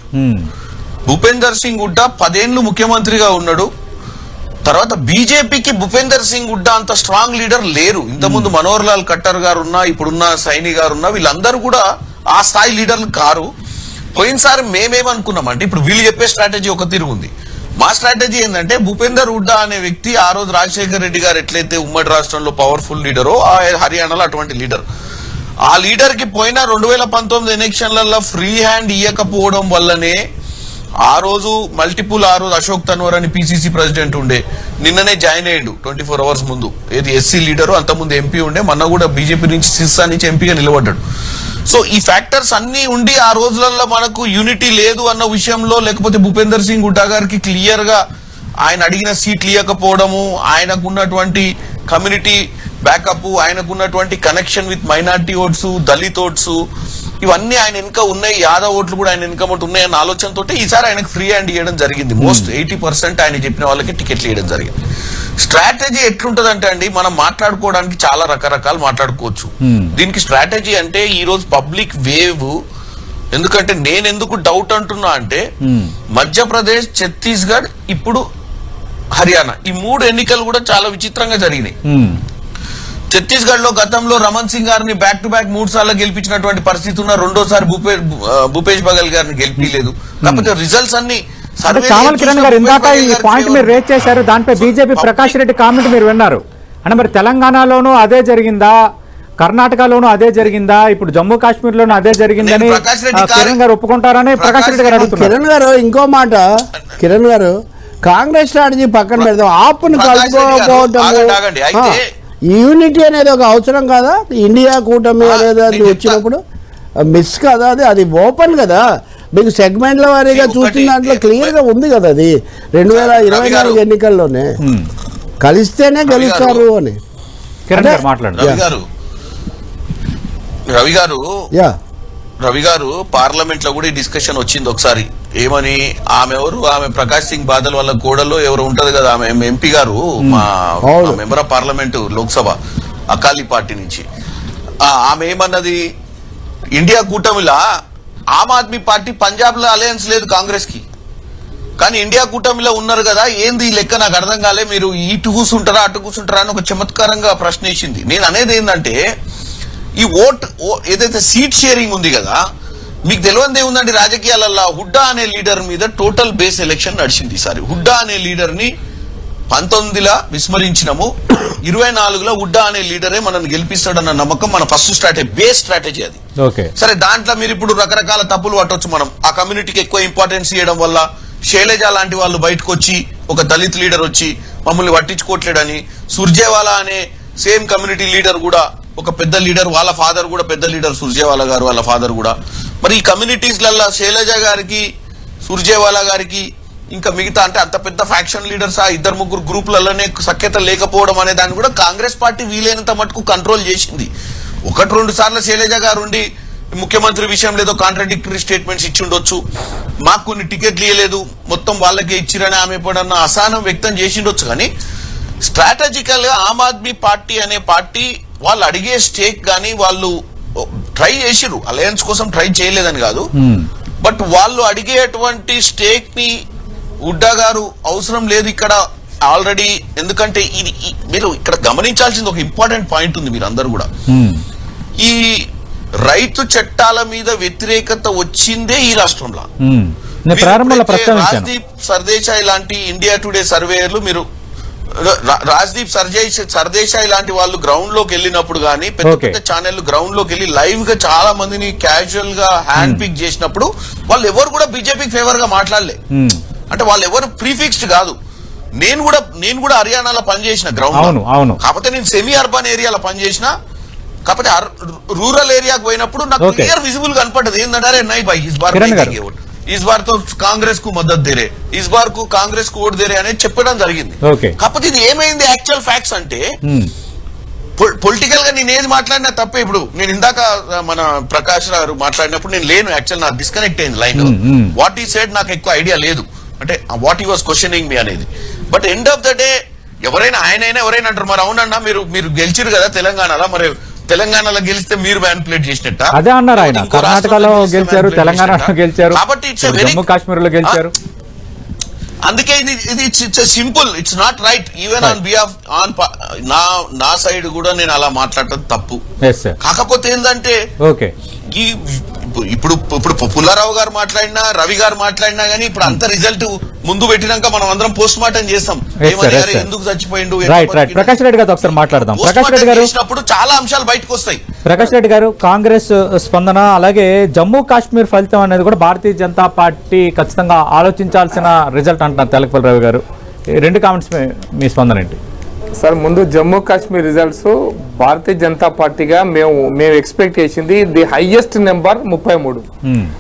భూపేందర్ సింగ్ హుడ్డా 10 ఏళ్లు ముఖ్యమంత్రిగా ఉన్నాడు. తర్వాత బీజేపీకి భూపేందర్ సింగ్ హుడ్డా అంత స్ట్రాంగ్ లీడర్ లేరు. ఇంతకుముందు మనోహర్ లాల్ ఖట్టర్ గారు ఉన్నా, ఇప్పుడున్న సైని గారు ఉన్నా, వీళ్ళందరూ కూడా ఆ స్థాయి లీడర్లు కారు. పోయినసారి మేమేమనుకున్నామంటే, ఇప్పుడు వీళ్ళు చెప్పే స్ట్రాటజీ ఒక తిరుగుంది, మా స్ట్రాటజీ ఏంటంటే, భూపేందర్ హుడ్డా అనే వ్యక్తి ఆ రోజు రాజశేఖర్ రెడ్డి గారు ఎట్లయితే ఉమ్మడి రాష్ట్రంలో పవర్ఫుల్ లీడరో, ఆ హర్యానాలో అటువంటి లీడర్, ఆ లీడర్ కి పోయిన 2019 ఎలక్షన్లలో ఫ్రీ హ్యాండ్ ఇయ్యకపోవడం వల్లనే ఆ రోజు అశోక్ తన్వర్ అని పిసిసి ప్రెసిడెంట్ ఉండే, నిన్ననే జాయిన్ అయ్యాడు 24 అవర్స్ ముందు, ఏది ఎస్సీ లీడరు, అంతకుముందు ఎంపీ ఉండే, మొన్న కూడా బీజేపీ నుంచి సిర్సా నుంచి ఎంపీగా నిలబడ్డాడు. సో ఈ ఫ్యాక్టర్స్ అన్ని ఉండి ఆ రోజులలో మనకు యూనిటీ లేదు అన్న విషయంలో, లేకపోతే భూపేందర్ సింగ్ హుడ్డా గారికి క్లియర్ గా ఆయన అడిగిన సీట్లు ఇవ్వకపోవడము, ఆయనకున్నటువంటి కమ్యూనిటీ బ్యాకప్, ఆయనకున్నటువంటి connection with minority votes, Dalit votes, ఇవన్నీ ఆయన వెనుక ఉన్నాయి, యాదవ్ ఓట్లు కూడా ఆయన వెనుక ఉన్నాయన్న ఆలోచనతో ఈసారి ఆయనకు ఫ్రీ హ్యాండ్ ఇవ్వడం జరిగింది. మోస్ట్ 80% ఆయన చెప్పిన వాళ్ళకి టికెట్లు ఇవ్వడం జరిగింది. స్ట్రాటజీ ఎట్లుంటదంటే అండి, మనం మాట్లాడుకోవడానికి చాలా రకరకాలు మాట్లాడుకోవచ్చు. దీనికి స్ట్రాటజీ అంటే ఈ రోజు పబ్లిక్ వేవ్, ఎందుకంటే నేను ఎందుకు డౌట్ అంటున్నా అంటే, మధ్యప్రదేశ్, ఛత్తీస్గఢ్, ఇప్పుడు హర్యానా, ఈ 3 ఎన్నికలు కూడా చాలా విచిత్రంగా జరిగినాయి. ఛత్తీస్గఢ్ లో గతంలో రమణ్ సింగ్ గారిని బ్యాక్ టు బ్యాక్ 3 సార్లు గెలిపించినటువంటి పరిస్థితి ఉన్న, రెండోసారి భూపేష్ బఘెల్ గారిని గెలిపిలేదు. కాకపోతే రిజల్ట్స్ అన్ని చామల కిరణ్ గారు, ఇందాక ఈ పాయింట్ మీరు రేజ్ చేశారు, దానిపై బీజేపీ ప్రకాష్ రెడ్డి కామెంట్ మీరు విన్నారు అంటే, మరి తెలంగాణలోనూ అదే జరిగిందా, కర్ణాటకలోనూ అదే జరిగిందా, ఇప్పుడు జమ్మూ కాశ్మీర్ లోనూ అదే జరిగిందని కిరణ్ గారు ఒప్పుకుంటారని ప్రకాష్ రెడ్డి గారు అడుగుతున్నారు. కిరణ్ గారు ఇంకో మాట, కిరణ్ గారు కాంగ్రెస్ స్ట్రాటజీ పక్కన పెడదాం, ఆపును కలుపుకోకపోవడం, యూనిటీ అనేది ఒక అవసరం కదా, ఇండియా కూటమి అనేది అది వచ్చినప్పుడు మిస్ కదా, అది ఓపెన్ కదా, మీకు సెగ్మెంట్ల వారీగా చూస్తున్న దాంట్లో క్లియర్ గా ఉంది కదా, అది 2024 ఎన్నికల్లోనే కలిస్తేనే గెలుస్తారు అని. రవి గారు పార్లమెంట్ లో కూడా ఈ డిస్కషన్ వచ్చింది ఒకసారి, ఏమని, ఆమె ప్రకాష్ సింగ్ బాదల్ వాళ్ళ కోడలో ఎవరు ఉంటది కదా, ఆమె ఎంపీ గారు, మా member of parliament Lok Sabha Akali party నుంచి, ఆమె ఏమన్నది, ఇండియా కూటమిలా ఆమ్ ఆద్మీ పార్టీ పంజాబ్ లో అలయన్స్ లేదు కాంగ్రెస్ కి, కానీ ఇండియా కూటమిలో ఉన్నారు కదా, ఏంది ఈ లెక్క నాకు అర్థం కాలే, మీరు ఇటు కూర్చుంటారా అటు కూర్చుంటారా అని ఒక చమత్కారంగా ప్రశ్న వేసింది. నేను అనేది ఏంటంటే, ఈ ఏదైతే సీట్ షేరింగ్ ఉంది కదా, మీకు తెలియదు ఏముందండి రాజకీయాలలో హుడ్డా అనే లీడర్ మీద టోటల్ బేస్ ఎలక్షన్ నడిచింది ఈసారి. హుడ్డా అనే లీడర్ ని 19లో విస్మరించినము, 24లో హుడ్డా అనే లీడరే మనల్ని గెలిపిస్తాడన్న నమ్మకం మన ఫస్ట్ బేస్ స్ట్రాటజీ అది. సరే, దాంట్లో మీరు ఇప్పుడు రకరకాల తప్పులు పట్టొచ్చు. మనం ఆ కమ్యూనిటీకి ఎక్కువ ఇంపార్టెన్స్ ఇవ్వడం వల్ల శైలజ లాంటి వాళ్ళు బయటకు వచ్చి ఒక దళిత్ లీడర్ వచ్చి మమ్మల్ని పట్టించుకోవట్లేడని, సుర్జేవాలా అనే సేమ్ కమ్యూనిటీ లీడర్ కూడా ఒక పెద్ద లీడర్, వాళ్ళ ఫాదర్ కూడా పెద్ద లీడర్, సుర్జేవాలా గారు వాళ్ళ ఫాదర్ కూడా. మరి ఈ కమ్యూనిటీస్లలో శైలజ గారికి, సుర్జేవాలా గారికి ఇంకా మిగతా అంటే అంత పెద్ద ఫ్యాక్షన్ లీడర్స్ ఆ 2-3 గ్రూపులలోనే సఖ్యత లేకపోవడం అనే దాన్ని కూడా కాంగ్రెస్ పార్టీ వీలైనంత మటుకు కంట్రోల్ చేసింది. 1-2 సార్లు శైలజ గారు ఉండి ముఖ్యమంత్రి విషయంలో ఏదో కాంట్రాడిక్టరీ స్టేట్మెంట్స్ ఇచ్చి ఉండొచ్చు, మాకు కొన్ని టికెట్లు ఇవ్వలేదు మొత్తం వాళ్ళకే ఇచ్చిరని ఆమె ఎప్పుడన్నా అసహనం వ్యక్తం చేసిండొచ్చు. కానీ స్ట్రాటజికల్ గా ఆమ్ ఆద్మీ పార్టీ అనే పార్టీ వాళ్ళు అడిగే స్టేక్ కానీ వాళ్ళు ట్రై చేసిరు, అలయన్స్ కోసం ట్రై చేయలేదని కాదు, బట్ వాళ్ళు అడిగేటువంటి స్టేక్ ని హుడ్డా గారు అవసరం లేదు ఇక్కడ ఆల్రెడీ. ఎందుకంటే ఇది మీరు ఇక్కడ గమనించాల్సింది ఒక ఇంపార్టెంట్ పాయింట్ ఉంది. మీరు అందరు కూడా ఈ రైతు చట్టాల మీద వ్యతిరేకత వచ్చిందే ఈ రాష్ట్రంలో. రాజ్దీప్ సర్దేశాయ్ లాంటి ఇండియా టుడే సర్వేయర్లు, మీరు రాజ్దీప్ సర్దేశాయ్ లాంటి వాళ్ళు గ్రౌండ్ లోకి వెళ్ళినప్పుడు గానీ పెద్ద పెద్ద ఛానళ్లు గ్రౌండ్ లోకి వెళ్ళి లైవ్ గా చాలా మందిని క్యాజువల్ గా హ్యాండ్ పిక్ చేసినప్పుడు వాళ్ళు ఎవరు కూడా బీజేపీకి ఫేవర్ గా మాట్లాడలే. అంటే వాళ్ళు ఎవరు ప్రీఫిక్స్డ్ కాదు. నేను కూడా హర్యానాలో పనిచేసిన గ్రౌండ్, కాకపోతే నేను సెమీ అర్బన్ ఏరియాలో పనిచేసిన, కాకపోతే రూరల్ ఏరియాకి పోయినప్పుడు నాకు క్లియర్ విజిబుల్ కనపడ్డది ఏంటంటే నై భాయ్ इस बार तो कांग्रेस को मदद दे रहे, इस बार को कांग्रेस को ఓట్ దేరే అనేది చెప్పడం జరిగింది. కాకపోతే ఇది ఏమైంది యాక్చువల్ ఫ్యాక్ట్స్ అంటే పొలిటికల్ గా నేను ఏది మాట్లాడినా తప్పే. ఇప్పుడు నేను ఇందాక మన ప్రకాష్ గారు మాట్లాడినప్పుడు నేను లేను, యాక్చువల్ నాకు డిస్కనెక్ట్ అయింది లైన్. వాట్ ఈ సెడ్ నాకు ఎక్కువ ఐడియా లేదు, అంటే వాట్ ఈ వాస్ క్వశ్చనింగ్ మీ అనేది. But end of the day ఎవరైనా ఆయనైనా ఎవరైనా అంటారు మరి అవునన్నా మీరు గెలిచిరు కదా తెలంగాణలో, మరి తెలంగాణలో గెలిస్తే మీరు మ్యానిపులేట్ చేసినట్ట అదే అన్నారు ఆయన. కర్ణాటకలో గెలిచారు, తెలంగాణలో గెలిచారు, కాబట్టి జమ్మూ కాశ్మీర్ లో గెలిచారు. అందుకే ఇది simple, it's not right. Even on behalf on నా సైడ్ కూడా నేను అలా మాట్లాడటం తప్పు. కాకపోతే ఏంటంటే ఇప్పుడు పుల్లారావు గారు మాట్లాడినా, రవి గారు మాట్లాడినా గానీ ఇప్పుడు అంత రిజల్ట్ ముందు పెట్టినాక మనం అందరం పోస్ట్ మార్టం చేస్తాం, ఎందుకు చచ్చిపోయిండు. ప్రకాష్ రెడ్డి గారు ఒకసారి మాట్లాడదాం. ప్రకాష్ రెడ్డి గారు చాలా అంశాలు బయటకు వస్తాయి. ప్రకాష్ రెడ్డి గారు, కాంగ్రెస్ స్పందన అలాగే జమ్మూ కాశ్మీర్ ఫలితం అనేది కూడా భారతీయ జనతా పార్టీ ఖచ్చితంగా ఆలోచించాల్సిన రిజల్ట్ అంటున్నారు తెలకపల్లి రవి గారు. 2 కామెంట్స్ మీ స్పందన ఏంటి సార్? ముందు జమ్మూ కాశ్మీర్ రిజల్ట్స్ భారతీయ జనతా పార్టీగా మేము ఎక్స్పెక్ట్ చేసింది ది హైయెస్ట్ నెంబర్ 33.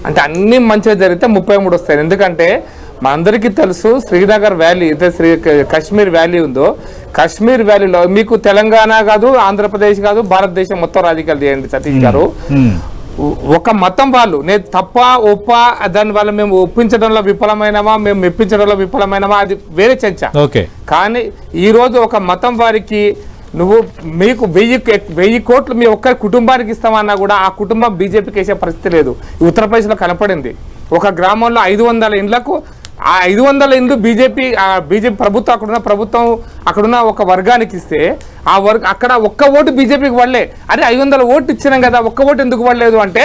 అంటే అన్ని మంచిగా జరిగితే 33 వస్తాయి. ఎందుకంటే మనందరికీ తెలుసు శ్రీనగర్ వ్యాలీ అయితే కాశ్మీర్ వ్యాలీ ఉందో, కాశ్మీర్ వ్యాలీలో మీకు తెలంగాణ కాదు, ఆంధ్రప్రదేశ్ కాదు, భారతదేశం మొత్తం రాజకీయాలు చేయండి సతీష్ గారు. ఒక మతం వాళ్ళు నేను తప్ప ఒప్ప దాని వల్ల మేము ఒప్పించడంలో విఫలమైనమా, మేము మెప్పించడంలో విఫలమైనమా, అది వేరే చర్చ. కానీ ఈ రోజు ఒక మతం వారికి మీకు 1000 కోట్లు మీ ఒక్క కుటుంబానికి ఇస్తామన్నా కూడా ఆ కుటుంబం బీజేపీకి వేసే పరిస్థితి లేదు. ఉత్తరప్రదేశ్లో కనపడింది. ఒక గ్రామంలో 500 ఇండ్లకు ఆ 500 ఇండ్లు బీజేపీ ప్రభుత్వం అక్కడున్న ఒక వర్గానికి ఇస్తే అక్కడ ఒక్క ఓటు బీజేపీకి పడలే. అరే 500 ఓట్లు ఇచ్చినాం కదా, ఒక్క ఓటు ఎందుకు పడలేదు అంటే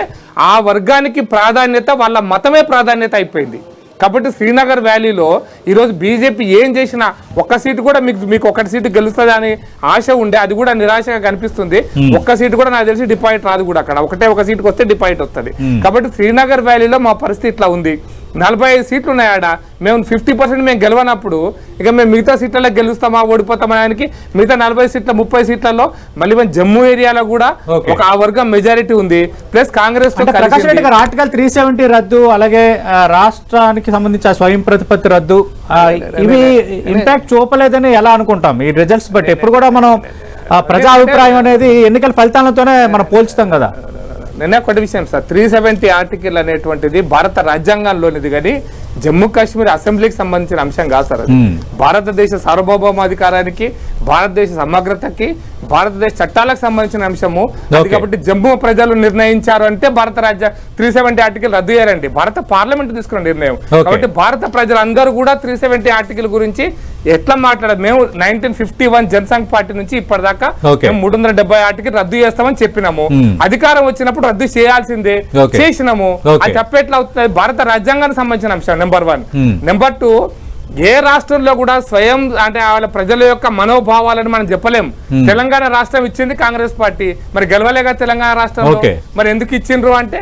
ఆ వర్గానికి ప్రాధాన్యత వాళ్ళ మతమే ప్రాధాన్యత అయిపోయింది. కాబట్టి శ్రీనగర్ వ్యాలీలో ఈరోజు బీజేపీ ఏం చేసినా ఒక్క సీటు కూడా మీకు 1 సీటు గెలుస్తుంది అని ఆశ ఉండే, అది కూడా నిరాశగా కనిపిస్తుంది. 1 సీటు కూడా నాకు తెలిసి డిపాజిట్ రాదు కూడా. అక్కడ 1 సీటుకి వస్తే డిపాజిట్ వస్తుంది. కాబట్టి శ్రీనగర్ వ్యాలీలో మా పరిస్థితి ఇట్లా ఉంది. 45 సీట్లు ఉన్నాయి ఆడ. మేము 50% మేము గెలవనప్పుడు ఇక మేము మిగతా సీట్లలో గెలుస్తామా ఓడిపోతామా ఆయనకి మిగతా 40 సీట్ల 30 సీట్లలో మళ్ళీ మేము జమ్మూ ఏరియాలో కూడా ఒక ఆ వర్గం మెజారిటీ ఉంది. ప్లస్ కాంగ్రెస్ ఆర్టికల్ 370 రద్దు, అలాగే రాష్ట్రానికి సంబంధించి స్వయం ప్రతిపత్తి రద్దు, ఇవి ఇంపాక్ట్ చూపలేదని ఎలా అనుకుంటాం ఈ రిజల్ట్స్ బట్టి? ఎప్పుడు కూడా మనం ప్రజా అభిప్రాయం అనేది ఎన్నికల ఫలితాలతోనే మనం పోల్చుతాం కదా. నిన్న ఒకటి విషయం సార్, 370 ఆర్టికల్ అనేటువంటిది భారత రాజ్యాంగంలోనిది కానీ జమ్మూ కాశ్మీర్ అసెంబ్లీకి సంబంధించిన అంశం కాదు సార్. అది భారతదేశ సార్వభౌమాధికారానికి, భారతదేశ సమగ్రతకి, భారతదేశ చట్టాలకు సంబంధించిన అంశము. కాబట్టి జమ్మూ ప్రజలు నిర్ణయించారు అంటే భారత 370 ఆర్టికల్ రద్దు చేయాలండి. భారత పార్లమెంట్ తీసుకున్న నిర్ణయం. కాబట్టి భారత ప్రజలందరూ కూడా 370 ఆర్టికల్ గురించి ఎట్లా మాట్లాడారు? మేము 1951 జనసంఘ్ పార్టీ నుంచి ఇప్పటిదాకా మేము 370 ఆర్టికల్ రద్దు చేస్తామని చెప్పినాము. అధికారం వచ్చినప్పుడు రద్దు చేయాల్సిందే, చేసినాము. అది తప్పెట్లా అవుతుంది? భారత రాజ్యాంగానికి సంబంధించిన అంశం నెంబర్ 1. నెంబర్ 2, ఏ రాష్ట్రంలో కూడా స్వయం అంటే వాళ్ళ ప్రజల యొక్క మనోభావాలను మనం చెప్పలేం. తెలంగాణ రాష్ట్రం ఇచ్చింది కాంగ్రెస్ పార్టీ, మరి గెలవలేగా తెలంగాణ రాష్ట్రంలో. మరి ఎందుకు ఇచ్చిండ్రు అంటే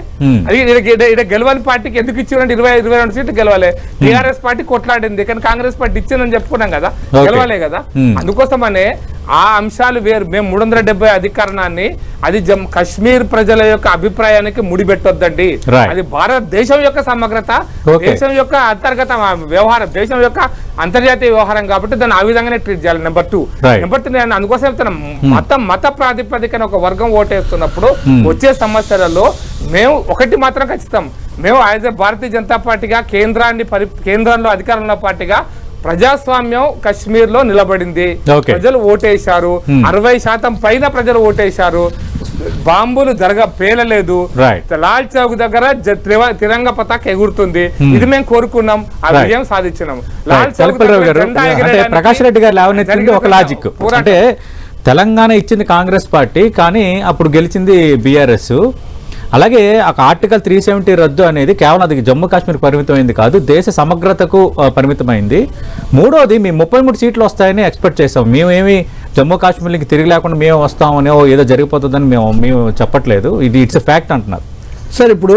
అది గెలవని పార్టీకి ఎందుకు ఇచ్చిండ్రు అంటే 22 సీట్లు గెలవాలి. టీఆర్ఎస్ పార్టీ కొట్లాడింది, కానీ కాంగ్రెస్ పార్టీ ఇచ్చిందని చెప్పుకున్నాం కదా, గెలవలే కదా. అందుకోసమనే ఆ అంశాలు వేరు. మేము 370 అధికరణాన్ని అది కశ్మీర్ ప్రజల యొక్క అభిప్రాయానికి ముడిపెట్టొద్దండి. అది భారతదేశం యొక్క సమగ్రత, దేశం యొక్క అంతర్గత వ్యవహారం, దేశం యొక్క అంతర్జాతీయ వ్యవహారం కాబట్టి దాన్ని ఆ విధంగానే ట్రీట్ చేయాలి. నెంబర్ 2 నేను అందుకోసం చెప్తున్నా, మత ప్రాతిపదికన ఒక వర్గం ఓటేస్తున్నప్పుడు వచ్చే సమస్యలలో మేము ఒకటి మాత్రం ఖచ్చితం, మేము యాజ్ ఎ భారతీయ జనతా పార్టీగా కేంద్రంలో అధికారంలో పార్టీగా ప్రజాస్వామ్యం కశ్మీర్ లో నిలబడింది. ప్రజలు ఓటేశారు, 60% పైన ప్రజలు ఓటేశారు. బాంబులు పేలలేదు. లాల్ చౌక్ దగ్గర తిరంగ పతాక ఎగురుతుంది. ఇది మేము కోరుకున్నాం, ఆ విజయం సాధించినాం. లాల్ చౌక్ ప్రకాష్ రెడ్డి గారు లేవనెత్తింది ఒక లాజిక్. అంటే తెలంగాణ ఇచ్చింది కాంగ్రెస్ పార్టీ, కానీ అప్పుడు గెలిచింది బీఆర్ఎస్. అలాగే ఆర్టికల్ 370 రద్దు అనేది కేవలం అది జమ్మూ కాశ్మీర్ పరిమితమైంది కాదు, దేశ సమగ్రతకు పరిమితమైంది. మూడోది, మేము 33 సీట్లు వస్తాయని ఎక్స్పెక్ట్ చేసాం. మేమేమి జమ్మూ కాశ్మీర్కి తిరిగి లేకుండా మేము వస్తామని ఏదో జరిగిపోతుందని మేము చెప్పట్లేదు. ఇది ఇట్స్ ఎ ఫ్యాక్ట్ అంటున్నారు. సార్ ఇప్పుడు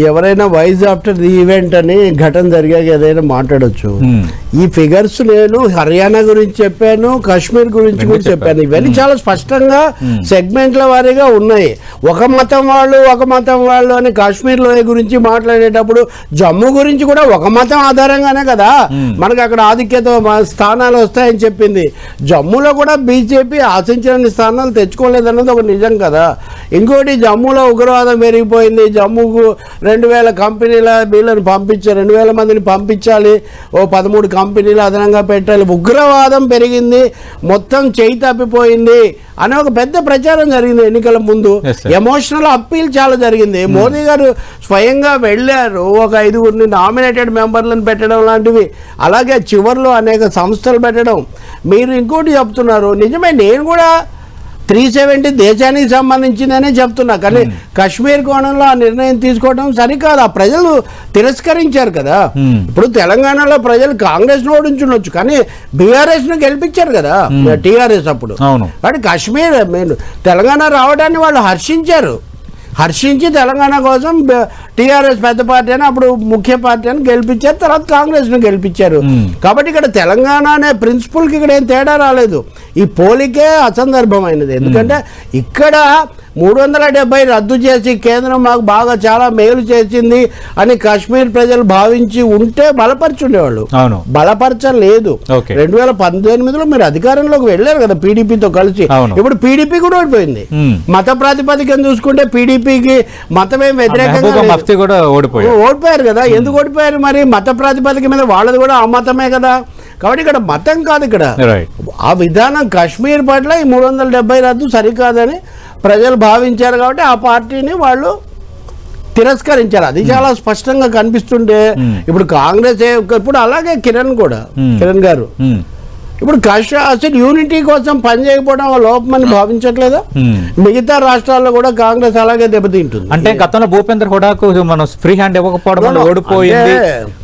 ఎవరైనా వైజ్ ఆఫ్టర్ ది ఈవెంట్ అని ఘటన జరిగాక ఏదైనా మాట్లాడొచ్చు. ఈ ఫిగర్స్ నేను హర్యానా గురించి చెప్పాను, కాశ్మీర్ గురించి కూడా చెప్పాను. ఇవన్నీ చాలా స్పష్టంగా సెగ్మెంట్ల వారీగా ఉన్నాయి. ఒక మతం వాళ్ళు అని కాశ్మీర్ లోయ గురించి మాట్లాడేటప్పుడు జమ్మూ గురించి కూడా ఒక మతం ఆధారంగానే కదా మనకు అక్కడ ఆధిక్యత స్థానాలు వస్తాయని చెప్పింది. జమ్మూలో కూడా బీజేపీ ఆశించిన స్థానాలు తెచ్చుకోలేదన్నది ఒక నిజం కదా. ఇంకోటి, జమ్మూలో ఉగ్రవాదం పెరిగిపోయింది. జమ్మూకు 2000 కంపెనీల వీళ్ళని పంపించారు, 2000 మందిని పంపించాలి, 13 కంపెనీలు అదనంగా పెట్టాలి. ఉగ్రవాదం పెరిగింది, మొత్తం చేయి తప్పిపోయింది అనే ఒక పెద్ద ప్రచారం జరిగింది ఎన్నికల ముందు. ఎమోషనల్ అప్పీల్ చాలా జరిగింది. మోదీ గారు స్వయంగా వెళ్ళారు, ఒక 5గురిని నామినేటెడ్ మెంబర్లను పెట్టడం లాంటివి, అలాగే చివరిలో అనేక సంస్థలు పెట్టడం. మీరు ఇంకోటి చెప్తున్నారు, నిజమే, నేను కూడా 370 దేశానికి సంబంధించిందనే చెప్తున్నా, కానీ కాశ్మీర్ కోణంలో ఆ నిర్ణయం తీసుకోవడం సరికాదు. ఆ ప్రజలు తిరస్కరించారు కదా. ఇప్పుడు తెలంగాణలో ప్రజలు కాంగ్రెస్ ను ఓడించుండొచ్చు, కానీ బీఆర్ఎస్ ను గెలిపించారు కదా టీఆర్ఎస్ అప్పుడు. కాబట్టి కాశ్మీర్ తెలంగాణ రావడాన్ని వాళ్ళు హర్షించి తెలంగాణ కోసం టీఆర్ఎస్ పెద్ద పార్టీ అని అప్పుడు ముఖ్య పార్టీ అని గెలిపించారు, తర్వాత కాంగ్రెస్ ను గెలిపించారు. కాబట్టి ఇక్కడ తెలంగాణ అనే ప్రిన్సిపల్ కి ఇక్కడ ఏం తేడా రాలేదు. ఈ పోలికే అసందర్భమైనది. ఎందుకంటే ఇక్కడ 370 రద్దు చేసి కేంద్రం మాకు బాగా చాలా మేలు చేసింది అని కాశ్మీర్ ప్రజలు భావించి ఉంటే బలపరచుండేవాళ్ళు. బలపరచలేదు. 2018లో మీరు అధికారంలోకి వెళ్ళారు కదా పీడీపీతో కలిసి. ఇప్పుడు పీడీపీ కూడా ఓడిపోయింది. మత ప్రాతిపదికను చూసుకుంటే పీడీపీకి మతమేం వ్యతిరేకంగా ఓడిపోయారు కదా. ఎందుకు ఓడిపోయారు మరి? మత ప్రాతిపదిక మీద వాళ్ళది కూడా ఆ మతమే కదా. కాబట్టి ఇక్కడ మతం కాదు, ఇక్కడ ఆ విధానం కాశ్మీర్ పట్ల ఈ 370 రద్దు సరికాదని ప్రజలు భావించారు. కాబట్టి ఆ పార్టీని వాళ్ళు తిరస్కరించారు. అది చాలా స్పష్టంగా కనిపిస్తుంటే ఇప్పుడు కాంగ్రెస్ ఇప్పుడు అలాగే కిరణ్ గారు ఇప్పుడు అసలు యూనిటీ కోసం పనిచేయకపోవడం లోపమని భావించట్లేదా? మిగతా రాష్ట్రాల్లో కూడా కాంగ్రెస్ అలాగే దెబ్బతింటుంది. అంటే గతంలో భూపేంద్ర హుడాకు మనం ఫ్రీ హ్యాండ్ ఇవ్వకపోవడం వల్ల ఓడిపోయింది,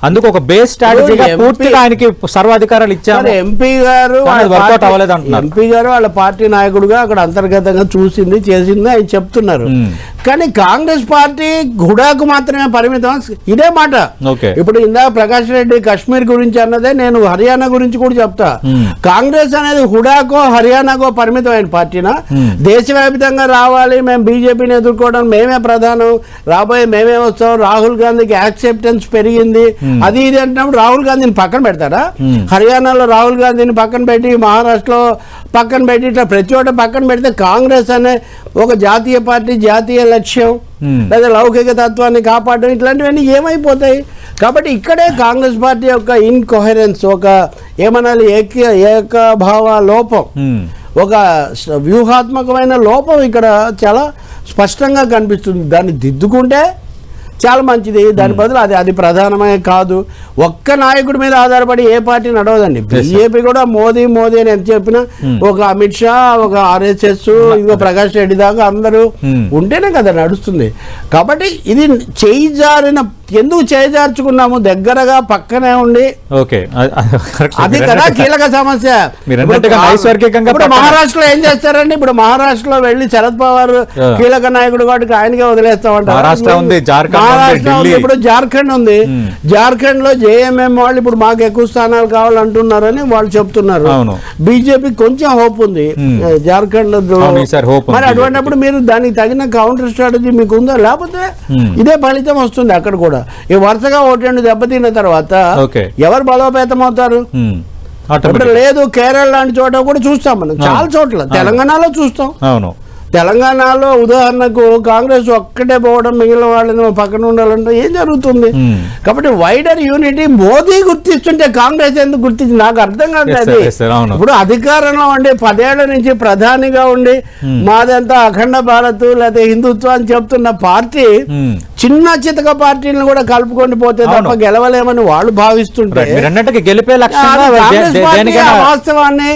అందుకు ఒక బేస్ స్ట్రాటజీగా పూర్తిగా ఆయనకి సర్వాధికారాలు ఇచ్చారు. ఎంపీ గారు వాళ్ళ పార్టీ నాయకుడుగా అక్కడ అంతర్గతంగా చూసింది చేసింది ఆయన చెప్తున్నారు. కానీ కాంగ్రెస్ పార్టీ హుడాకు మాత్రమే పరిమితం, ఇదే మాట. ఇప్పుడు ఇందాక ప్రకాష్ రెడ్డి కాశ్మీర్ గురించి అన్నదే, నేను హర్యానా గురించి కూడా చెప్తా. కాంగ్రెస్ అనేది హుడాకో హర్యానాకో పరిమితమైన పార్టీనా? దేశవ్యాప్తంగా రావాలి, మేము బీజేపీని ఎదుర్కోవడం మేమే ప్రధానం, రాబోయే మేమే వస్తాం, రాహుల్ గాంధీకి యాక్సెప్టెన్స్ పెరిగింది, అది ఇది అంటున్నప్పుడు రాహుల్ గాంధీని పక్కన పెడతారా? హర్యానాలో రాహుల్ గాంధీని పక్కన పెట్టి, మహారాష్ట్రలో పక్కన పెట్టి, ఇట్లా ప్రతి చోట పక్కన పెడితే కాంగ్రెస్ అనే ఒక జాతీయ పార్టీ, జాతీయ లక్ష్యం లేదా లౌకిక తత్వాన్ని కాపాడడం ఇట్లాంటివన్నీ ఏమైపోతాయి? కాబట్టి ఇక్కడే కాంగ్రెస్ పార్టీ యొక్క ఇన్కోహెరెన్స్, ఒక ఏమనాలి ఏకభావ లోపం, ఒక వ్యూహాత్మకమైన లోపం ఇక్కడ చాలా స్పష్టంగా కనిపిస్తుంది. దాన్ని దిద్దుకుంటే చాలా మంచిది. దాని బదులు అది ప్రధానమే కాదు. ఒక్క నాయకుడి మీద ఆధారపడి ఏ పార్టీ నడవదండి. బీజేపీ కూడా మోదీ అని ఎంత చెప్పినా ఒక అమిత్ షా, ఒక RSS, ఇంకో ప్రకాష్ రెడ్డి దాకా అందరూ ఉంటేనే కదా నడుస్తుంది. కాబట్టి ఇది ఎందుకు చేజార్చుకున్నాము, దగ్గరగా పక్కనే ఉండి, అది కదా కీలక సమస్య. ఇప్పుడు మహారాష్ట్రలో ఏం చేస్తారండి? ఇప్పుడు మహారాష్ట్రలో వెళ్ళి శరద్ పవార్ కీలక నాయకుడు కాబట్టి ఆయనకే వదిలేస్తామంటారు. మహారాష్ట్ర ఉంది, ఇప్పుడు జార్ఖండ్ ఉంది. జార్ఖండ్ లో JMM వాళ్ళు ఇప్పుడు మాకు ఎక్కువ స్థానాలు కావాలంటున్నారని వాళ్ళు చెప్తున్నారు. బీజేపీ కొంచెం హోప్ ఉంది జార్ఖండ్ లో. మరి అటువంటిప్పుడు మీరు దానికి తగిన కౌంటర్ స్ట్రాటజీ మీకు ఉందా? లేకపోతే ఇదే ఫలితం వస్తుంది అక్కడ కూడా. ఈ వరుసగా 1-2 దెబ్బతిన్న తర్వాత ఎవరు బలోపేతం అవుతారు? ఇప్పుడు లేదు, కేరళ లాంటి చోట కూడా చూస్తాం మనం, చాలా చోట్ల. తెలంగాణలో చూస్తాం. తెలంగాణలో ఉదాహరణకు కాంగ్రెస్ ఒక్కటే పోవడం, మిగిలిన వాళ్ళని పక్కన ఉండాలంటే ఏం జరుగుతుంది? కాబట్టి వైడర్ యూనిటీ మోదీ గుర్తిస్తుంటే కాంగ్రెస్ ఎందుకు గుర్తించి నాకు అర్థం కాదు. అది ఇప్పుడు అధికారంలో ఉండి 10 ఏళ్ల నుంచి ప్రధానిగా ఉండి మాదంతా అఖండ భారత్ లేదా హిందుత్వం అని చెప్తున్న పార్టీ చిన్న చితక పార్టీలను కూడా కలుపుకొని పోతే తప్ప గెలవలేమని వాళ్ళు భావిస్తుంటే వాస్తవాన్ని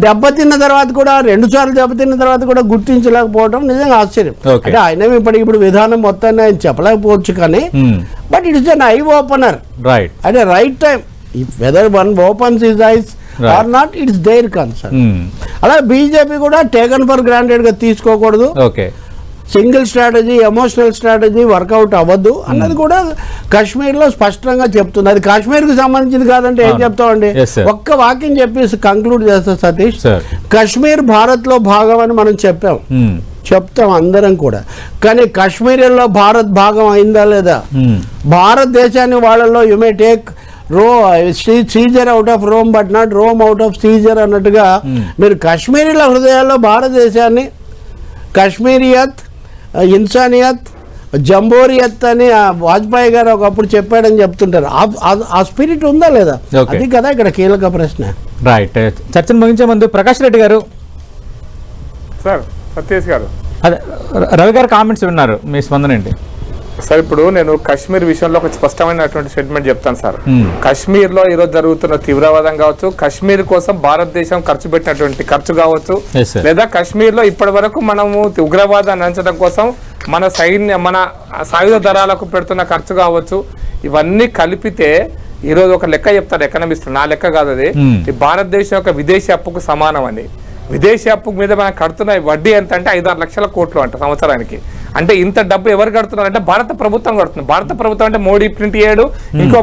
దెబ్బతిన్న తర్వాత కూడా 2 సార్లు దెబ్బతిన్న తర్వాత కూడా గుర్తించలేకపోవడం నిజంగా ఆశ్చర్యం. అంటే ఆయన ఇప్పుడు విధానం మొత్తాన్ని ఆయన చెప్పలేకపోవచ్చు, కానీ but it is an eye opener at a right time. Whether one opens his eyes or not, it's their concern. అలా బీజేపీ కూడా టేకన్ ఫర్ గ్రాంటెడ్ గా తీసుకోకూడదు. Single strategy, emotional strategy work out అవ్వద్దు అన్నది కూడా కాశ్మీర్లో స్పష్టంగా చెప్తుంది. అది కాశ్మీర్కి సంబంధించింది కాదంటే ఏం చెప్తామండి? ఒక్క వాక్యం చెప్పేసి కంక్లూడ్ చేస్తా సతీష్. కాశ్మీర్ భారత్లో భాగం అని మనం చెప్తాం అందరం కూడా, కానీ కాశ్మీర్లో భారత్ భాగం అయిందా లేదా? భారతదేశాన్ని వాళ్ళలో you may take Caesar out of Rome but not Rome out of Caesar అన్నట్టుగా మీరు కాశ్మీరీల హృదయాల్లో భారతదేశాన్ని కాశ్మీరియత్, ఇన్సానియత్, జంబోరియత్ అని వాజ్పేయి గారు ఒకప్పుడు చెప్పాడని చెప్తుంటారు. ఆ స్పిరిట్ ఉందా లేదా? అది కదా ఇక్కడ కీలక ప్రశ్న. రైట్. చర్చను ముగించే ముందు ప్రకాష్ రెడ్డి గారు, సార్ సతీష్ గారు, అదే రవి గారు కామెంట్స్ విన్నారు, మీ స్పందన ఏంటి? సార్ ఇప్పుడు నేను కాశ్మీర్ విషయంలో ఒక స్పష్టమైనటువంటి స్టేట్మెంట్ చెప్తాను సార్. కాశ్మీర్ లో ఈరోజు జరుగుతున్న తీవ్రవాదం కావచ్చు, కాశ్మీర్ కోసం భారతదేశం ఖర్చు పెట్టినటువంటి ఖర్చు కావచ్చు, లేదా కాశ్మీర్ లో ఇప్పటి వరకు మనము ఉగ్రవాదాన్ని అంచడం కోసం మన సాయుధ దళాలకు పెడుతున్న ఖర్చు కావచ్చు, ఇవన్నీ కలిపితే ఈరోజు ఒక లెక్క చెప్తారు ఎకనామిస్ట్, నా లెక్క కాదు అది, ఈ భారతదేశం యొక్క విదేశీ అప్పుకు సమానం అని. విదేశీ అప్పు మీద మనం కడుతున్న వడ్డీ ఎంత అంటే 5-6 లక్షల కోట్లు అంట సంవత్సరానికి. అంటే ఇంత డబ్బు ఎవరు కడుతున్నారు అంటే భారత ప్రభుత్వం కడుతుంది. భారత ప్రభుత్వం అంటే మోడీ ప్రింట్ చేయడు, ఇంకో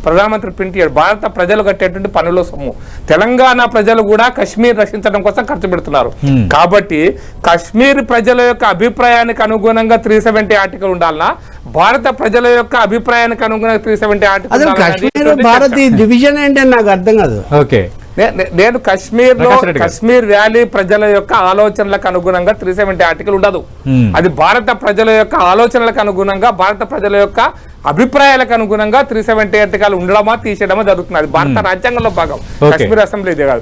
ప్రధానమంత్రి ప్రింట్ చేయడు, భారత ప్రజలు కట్టేటువంటి పనుల సొమ్ము. తెలంగాణ ప్రజలు కూడా కాశ్మీర్ రక్షించడం కోసం ఖర్చు పెడుతున్నారు. కాబట్టి కాశ్మీర్ ప్రజల యొక్క అభిప్రాయానికి అనుగుణంగా 370 ఆర్టికల్ ఉండాలన్నా, భారత ప్రజల యొక్క అభిప్రాయానికి అనుగుణంగా 370 ఆర్టికల్ డివిజన్ ఏంటని నాకు అర్థం కాదు. ఓకే, నేను కాశ్మీర్ వ్యాలీ ప్రజల యొక్క ఆలోచనలకు అనుగుణంగా 370 ఆర్టికల్ ఉండదు. అది భారత ప్రజల యొక్క ఆలోచనలకు అనుగుణంగా, భారత ప్రజల యొక్క అభిప్రాయాలకు అనుగుణంగా 370 ఆర్టికల్ ఉండడమా తీసేయడమా జరుగుతుంది. అది భారత రాజ్యాంగంలో భాగం, కాశ్మీర్ అసెంబ్లీ ఇదే కాదు.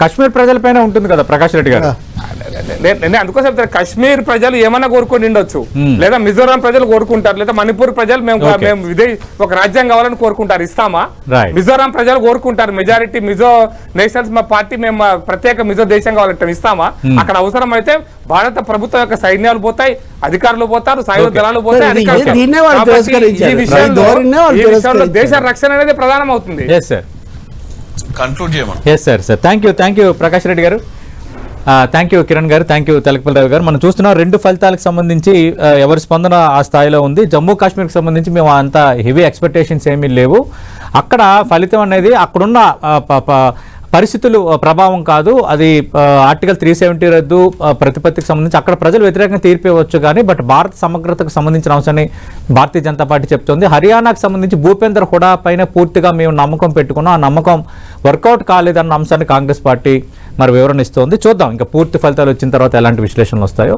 కాశ్మీర్ ప్రజలపైన ఉంటుంది కదా ప్రకాష్ రెడ్డి గారు. నేను అందుకోసం కాశ్మీర్ ప్రజలు ఏమన్నా కోరుకొని ఉండొచ్చు, లేదా మిజోరాం ప్రజలు కోరుకుంటారు, లేదా మణిపూర్ ప్రజలు మేము ఒక రాజ్యం కావాలని కోరుకుంటారు, ఇస్తామా? మిజోరాం ప్రజలు కోరుకుంటారు, మెజారిటీ మిజో నేషనల్స్ మా పార్టీ మేము ప్రత్యేక మిజో దేశం కావాలంటే ఇస్తామా? అక్కడ అవసరం అయితే భారత ప్రభుత్వం యొక్క సైన్యాలు పోతాయి, అధికారులు పోతారు, సాయుధ దళాలు పోతాయి. ఈ విషయంలో దేశ రక్షణ అనేది ప్రధానం అవుతుంది. కంక్లూడ్ చేయమని. Yes sir. Thank you Prakash Reddy గారు, థ్యాంక్ యూ కిరణ్ గారు, థ్యాంక్ యూ తెలకపల్లి రావు గారు. మనం చూస్తున్నాం 2 ఫలితాలకు సంబంధించి ఎవరి స్పందన ఆ స్థాయిలో ఉంది. జమ్మూ కాశ్మీర్కి సంబంధించి మేము అంత హెవీ ఎక్స్పెక్టేషన్స్ ఏమీ లేవు. అక్కడ ఫలితం అనేది అక్కడున్న పరిస్థితులు ప్రభావం కాదు, అది ఆర్టికల్ 370 రద్దు ప్రతిపత్తికి సంబంధించి అక్కడ ప్రజలు వ్యతిరేకంగా తీర్పివచ్చు, కానీ బట్ భారత సమగ్రతకు సంబంధించిన అంశాన్ని భారతీయ జనతా పార్టీ చెప్తోంది. హర్యానాకు సంబంధించి భూపేందర్ హుడా పైన పూర్తిగా మేము నమ్మకం పెట్టుకున్నాం, ఆ నమ్మకం వర్కౌట్ కాలేదన్న అంశాన్ని కాంగ్రెస్ పార్టీ మరి వివరణ ఇస్తోంది. చూద్దాం ఇంకా పూర్తి ఫలితాలు వచ్చిన తర్వాత ఎలాంటి విశ్లేషణలు వస్తాయో.